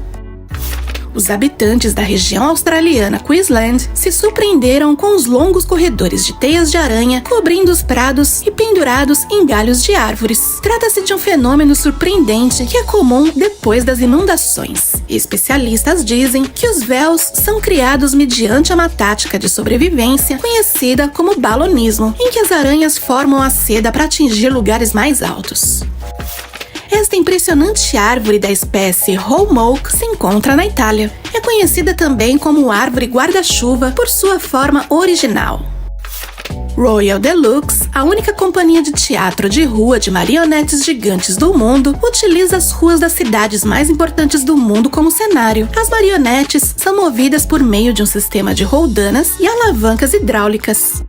Os habitantes da região australiana Queensland se surpreenderam com os longos corredores de teias de aranha cobrindo os prados e pendurados em galhos de árvores. Trata-se de um fenômeno surpreendente que é comum depois das inundações. Especialistas dizem que os véus são criados mediante uma tática de sobrevivência conhecida como balonismo, em que as aranhas formam a seda para atingir lugares mais altos. Esta impressionante árvore da espécie Holm Oak se encontra na Itália. É conhecida também como árvore guarda-chuva por sua forma original. Royal Deluxe, a única companhia de teatro de rua de marionetes gigantes do mundo, utiliza as ruas das cidades mais importantes do mundo como cenário. As marionetes são movidas por meio de um sistema de roldanas e alavancas hidráulicas.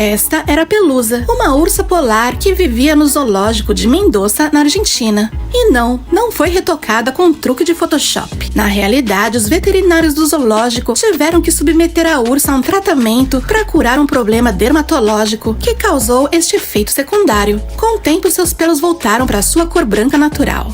Esta era Pelusa, uma ursa polar que vivia no zoológico de Mendoza, na Argentina. E não foi retocada com um truque de Photoshop. Na realidade, os veterinários do zoológico tiveram que submeter a ursa a um tratamento para curar um problema dermatológico que causou este efeito secundário. Com o tempo, seus pelos voltaram para sua cor branca natural.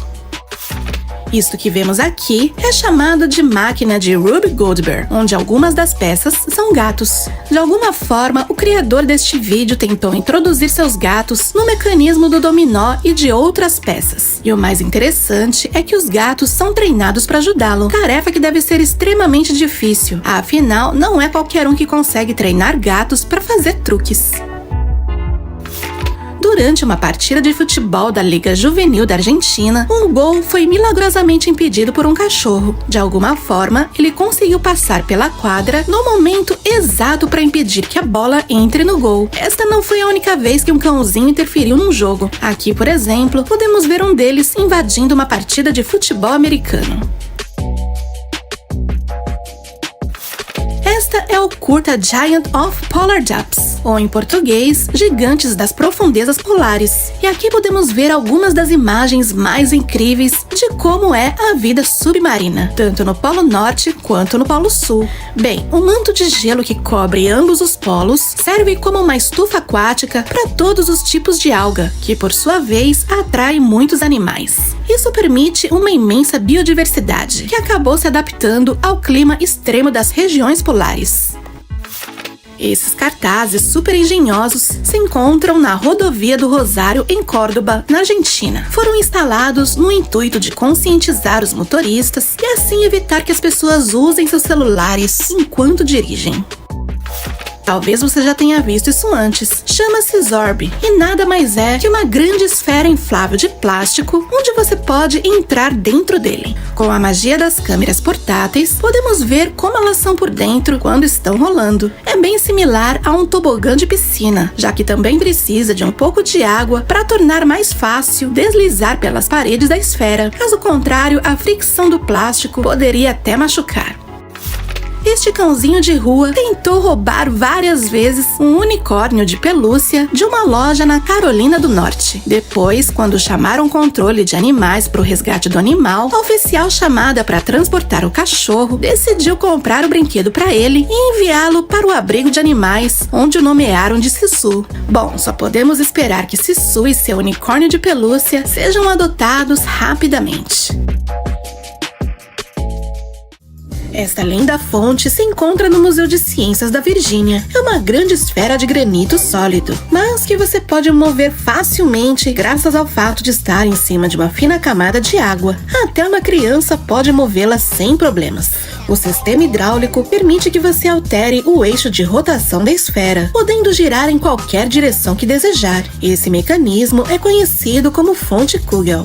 Isto que vemos aqui é chamado de máquina de Rube Goldberg, onde algumas das peças são gatos. De alguma forma, o criador deste vídeo tentou introduzir seus gatos no mecanismo do dominó e de outras peças. E o mais interessante é que os gatos são treinados para ajudá-lo, tarefa que deve ser extremamente difícil. Afinal, não é qualquer um que consegue treinar gatos para fazer truques. Durante uma partida de futebol da Liga Juvenil da Argentina, um gol foi milagrosamente impedido por um cachorro. De alguma forma, ele conseguiu passar pela quadra no momento exato para impedir que a bola entre no gol. Esta não foi a única vez que um cãozinho interferiu num jogo. Aqui, por exemplo, podemos ver um deles invadindo uma partida de futebol americano. Esta é o curta Giant of Polar Depths, ou em português, Gigantes das Profundezas Polares. E aqui podemos ver algumas das imagens mais incríveis de como é a vida submarina, tanto no Polo Norte quanto no Polo Sul. Bem, o manto de gelo que cobre ambos os polos serve como uma estufa aquática para todos os tipos de alga, que por sua vez atrai muitos animais. Isso permite uma imensa biodiversidade, que acabou se adaptando ao clima extremo das regiões polares. Esses cartazes super engenhosos se encontram na Rodovia do Rosário, em Córdoba, na Argentina. Foram instalados no intuito de conscientizar os motoristas e assim evitar que as pessoas usem seus celulares enquanto dirigem. Talvez você já tenha visto isso antes. Chama-se Zorb e nada mais é que uma grande esfera inflável de plástico onde você pode entrar dentro dele. Com a magia das câmeras portáteis, podemos ver como elas são por dentro quando estão rolando. É bem similar a um tobogã de piscina, já que também precisa de um pouco de água para tornar mais fácil deslizar pelas paredes da esfera. Caso contrário, a fricção do plástico poderia até machucar. este cãozinho de rua tentou roubar várias vezes um unicórnio de pelúcia de uma loja na Carolina do Norte. Depois, quando chamaram o controle de animais para o resgate do animal, a oficial chamada para transportar o cachorro decidiu comprar o brinquedo para ele e enviá-lo para o abrigo de animais, onde o nomearam de Sisu. Bom, só podemos esperar que Sisu e seu unicórnio de pelúcia sejam adotados rapidamente. Esta linda fonte se encontra no Museu de Ciências da Virgínia. É uma grande esfera de granito sólido, mas que você pode mover facilmente graças ao fato de estar em cima de uma fina camada de água. Até uma criança pode movê-la sem problemas. O sistema hidráulico permite que você altere o eixo de rotação da esfera, podendo girar em qualquer direção que desejar. Esse mecanismo é conhecido como fonte Kugel.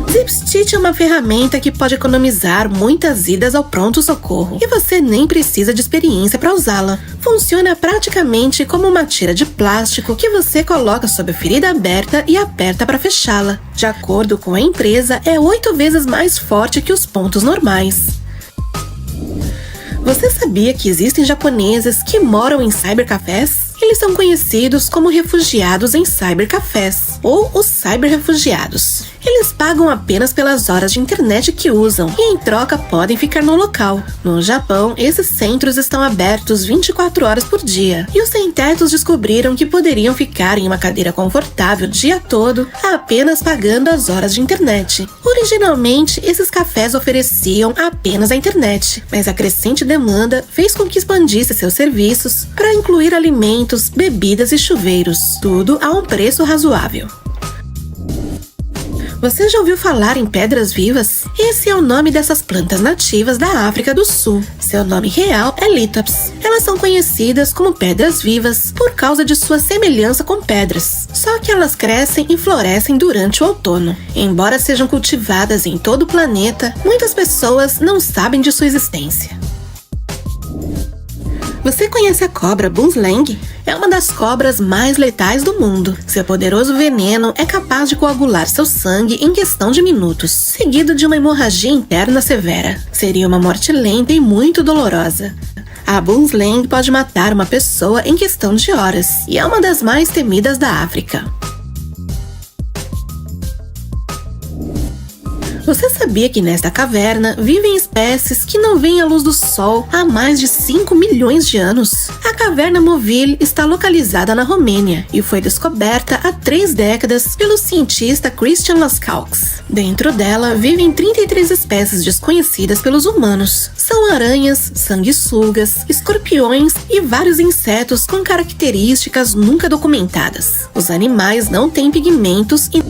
Zipstitch é uma ferramenta que pode economizar muitas idas ao pronto-socorro e você nem precisa de experiência para usá-la. Funciona praticamente como uma tira de plástico que você coloca sob a ferida aberta e aperta para fechá-la. De acordo com a empresa, é 8 vezes mais forte que os pontos normais. Você sabia que existem japoneses que moram em cybercafés? Eles são conhecidos como refugiados em cybercafés, ou os cyberrefugiados. Eles pagam apenas pelas horas de internet que usam e, em troca, podem ficar no local. No Japão, esses centros estão abertos 24 horas por dia, e os sem-tetos descobriram que poderiam ficar em uma cadeira confortável o dia todo apenas pagando as horas de internet. Originalmente, esses cafés ofereciam apenas a internet, mas a crescente demanda fez com que expandisse seus serviços para incluir alimentos, bebidas e chuveiros, tudo a um preço razoável. Você já ouviu falar em pedras vivas? Esse é o nome dessas plantas nativas da África do Sul. Seu nome real é Lithops. Elas são conhecidas como pedras vivas por causa de sua semelhança com pedras. Só que elas crescem e florescem durante o outono. Embora sejam cultivadas em todo o planeta, muitas pessoas não sabem de sua existência. Você conhece a cobra Boomslang? É uma das cobras mais letais do mundo. Seu poderoso veneno é capaz de coagular seu sangue em questão de minutos, seguido de uma hemorragia interna severa. Seria uma morte lenta e muito dolorosa. A Boomslang pode matar uma pessoa em questão de horas, e é uma das mais temidas da África. Você sabia que nesta caverna vivem espécies que não veem a luz do sol há mais de 5 milhões de anos? A caverna Moville está localizada na Romênia e foi descoberta há 3 décadas pelo cientista Christian Laskaux. Dentro dela vivem 33 espécies desconhecidas pelos humanos. São aranhas, sanguessugas, escorpiões e vários insetos com características nunca documentadas. Os animais não têm pigmentos e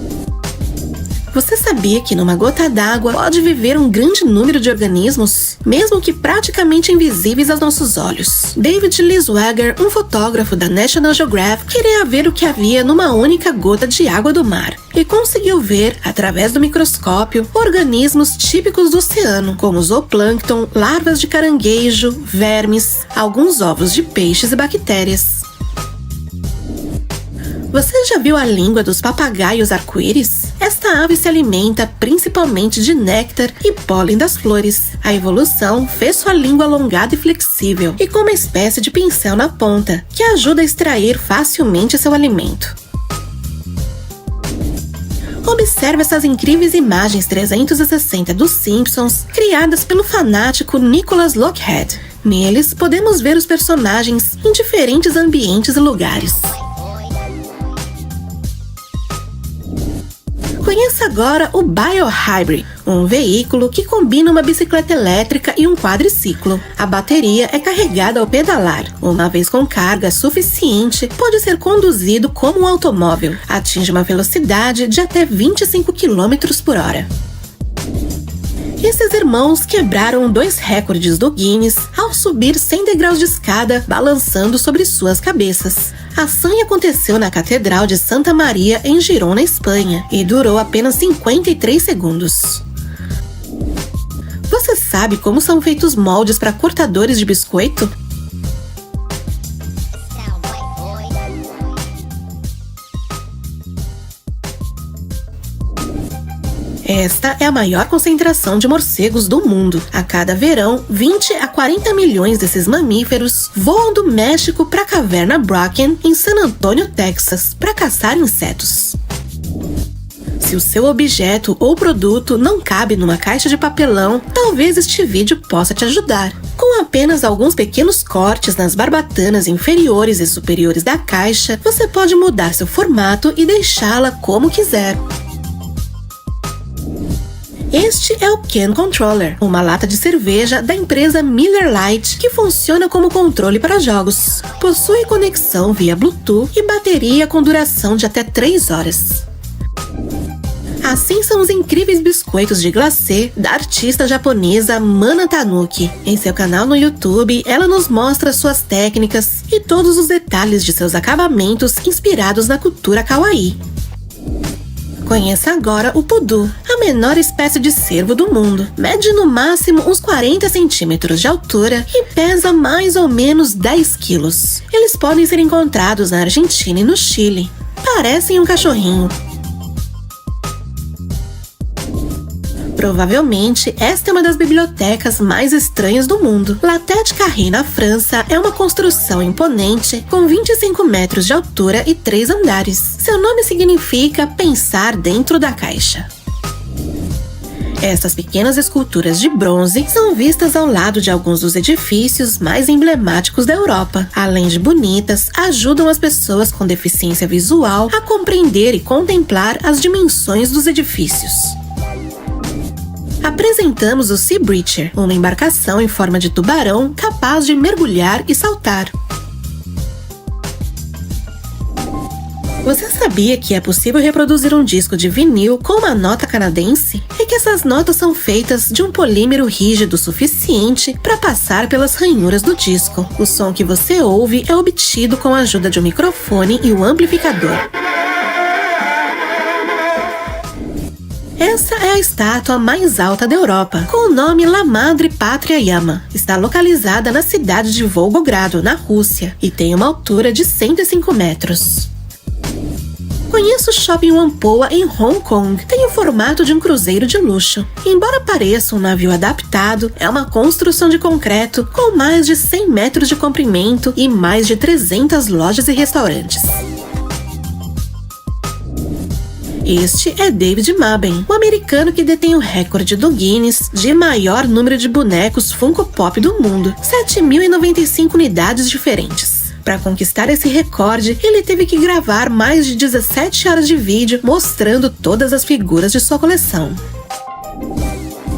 você sabia que numa gota d'água pode viver um grande número de organismos, mesmo que praticamente invisíveis aos nossos olhos? David Lee Swager, um fotógrafo da National Geographic, queria ver o que havia numa única gota de água do mar e conseguiu ver, através do microscópio, organismos típicos do oceano, como zooplâncton, larvas de caranguejo, vermes, alguns ovos de peixes e bactérias. Você já viu a língua dos papagaios arco-íris? Esta ave se alimenta principalmente de néctar e pólen das flores. A evolução fez sua língua alongada e flexível e com uma espécie de pincel na ponta, que ajuda a extrair facilmente seu alimento. Observe essas incríveis imagens 360 dos Simpsons, criadas pelo fanático Nicholas Lochhead. Neles, podemos ver os personagens em diferentes ambientes e lugares. Conheça agora o BioHybrid, um veículo que combina uma bicicleta elétrica e um quadriciclo. A bateria é carregada ao pedalar. Uma vez com carga suficiente, pode ser conduzido como um automóvel. Atinge uma velocidade de até 25 km por hora. Esses irmãos quebraram 2 recordes do Guinness ao subir 100 degraus de escada, balançando sobre suas cabeças. A sanha aconteceu na Catedral de Santa Maria, em Girona, Espanha, e durou apenas 53 segundos. Você sabe como são feitos moldes para cortadores de biscoito? Esta é a maior concentração de morcegos do mundo. A cada verão, 20 a 40 milhões desses mamíferos voam do México para a caverna Brocken, em San Antonio, Texas, para caçar insetos. Se o seu objeto ou produto não cabe numa caixa de papelão, talvez este vídeo possa te ajudar. Com apenas alguns pequenos cortes nas barbatanas inferiores e superiores da caixa, você pode mudar seu formato e deixá-la como quiser. Este é o Can Controller, uma lata de cerveja da empresa Miller Lite que funciona como controle para jogos. Possui conexão via Bluetooth e bateria com duração de até 3 horas. Assim são os incríveis biscoitos de glacê da artista japonesa Mana Tanuki. Em seu canal no YouTube, ela nos mostra suas técnicas e todos os detalhes de seus acabamentos inspirados na cultura kawaii. Conheça agora o pudu, a menor espécie de cervo do mundo. Mede no máximo uns 40 centímetros de altura e pesa mais ou menos 10 quilos. Eles podem ser encontrados na Argentina e no Chile. Parecem um cachorrinho. Provavelmente, esta é uma das bibliotecas mais estranhas do mundo. La Tête Carrée, na França, é uma construção imponente com 25 metros de altura e 3 andares. Seu nome significa pensar dentro da caixa. Essas pequenas esculturas de bronze são vistas ao lado de alguns dos edifícios mais emblemáticos da Europa. Além de bonitas, ajudam as pessoas com deficiência visual a compreender e contemplar as dimensões dos edifícios. Apresentamos o Sea Breacher, uma embarcação em forma de tubarão capaz de mergulhar e saltar. Você sabia que é possível reproduzir um disco de vinil com uma nota canadense? É que essas notas são feitas de um polímero rígido suficiente para passar pelas ranhuras do disco. O som que você ouve é obtido com a ajuda de um microfone e um amplificador. Essa é a estátua mais alta da Europa, com o nome La Madre Patria Yama. Está localizada na cidade de Volgogrado, na Rússia, e tem uma altura de 105 metros. Conheço o Shopping Whampoa em Hong Kong. Tem o formato de um cruzeiro de luxo. Embora pareça um navio adaptado, é uma construção de concreto com mais de 100 metros de comprimento e mais de 300 lojas e restaurantes. Este é David Maben, o americano que detém o recorde do Guinness de maior número de bonecos Funko Pop do mundo, 7.095 unidades diferentes. Para conquistar esse recorde, ele teve que gravar mais de 17 horas de vídeo mostrando todas as figuras de sua coleção.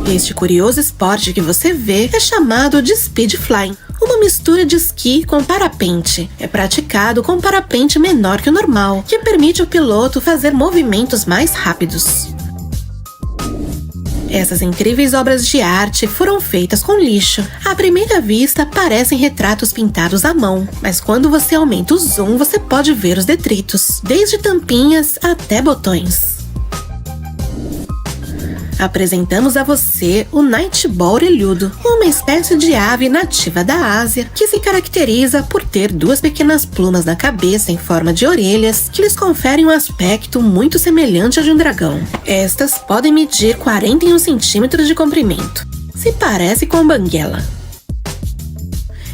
Este curioso esporte que você vê é chamado de Speed Flying, uma mistura de esqui com parapente. É praticado com um parapente menor que o normal, que permite ao piloto fazer movimentos mais rápidos. Essas incríveis obras de arte foram feitas com lixo. À primeira vista, parecem retratos pintados à mão, mas quando você aumenta o zoom, você pode ver os detritos, desde tampinhas até botões. Apresentamos a você o Nightball orelhudo, uma espécie de ave nativa da Ásia que se caracteriza por ter 2 pequenas plumas na cabeça em forma de orelhas que lhes conferem um aspecto muito semelhante ao de um dragão. Estas podem medir 41 centímetros de comprimento. Se parece com a banguela.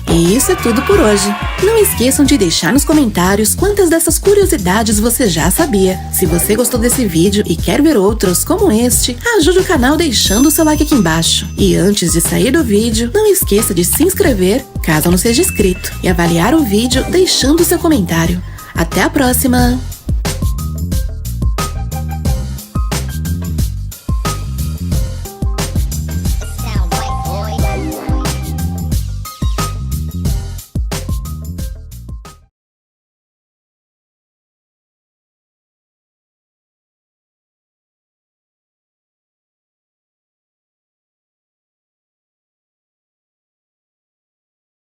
E isso é tudo por hoje. Não esqueçam de deixar nos comentários quantas dessas curiosidades você já sabia. Se você gostou desse vídeo e quer ver outros como este, ajude o canal deixando o seu like aqui embaixo. E antes de sair do vídeo, não esqueça de se inscrever, caso não seja inscrito, e avaliar o vídeo deixando o seu comentário. Até a próxima!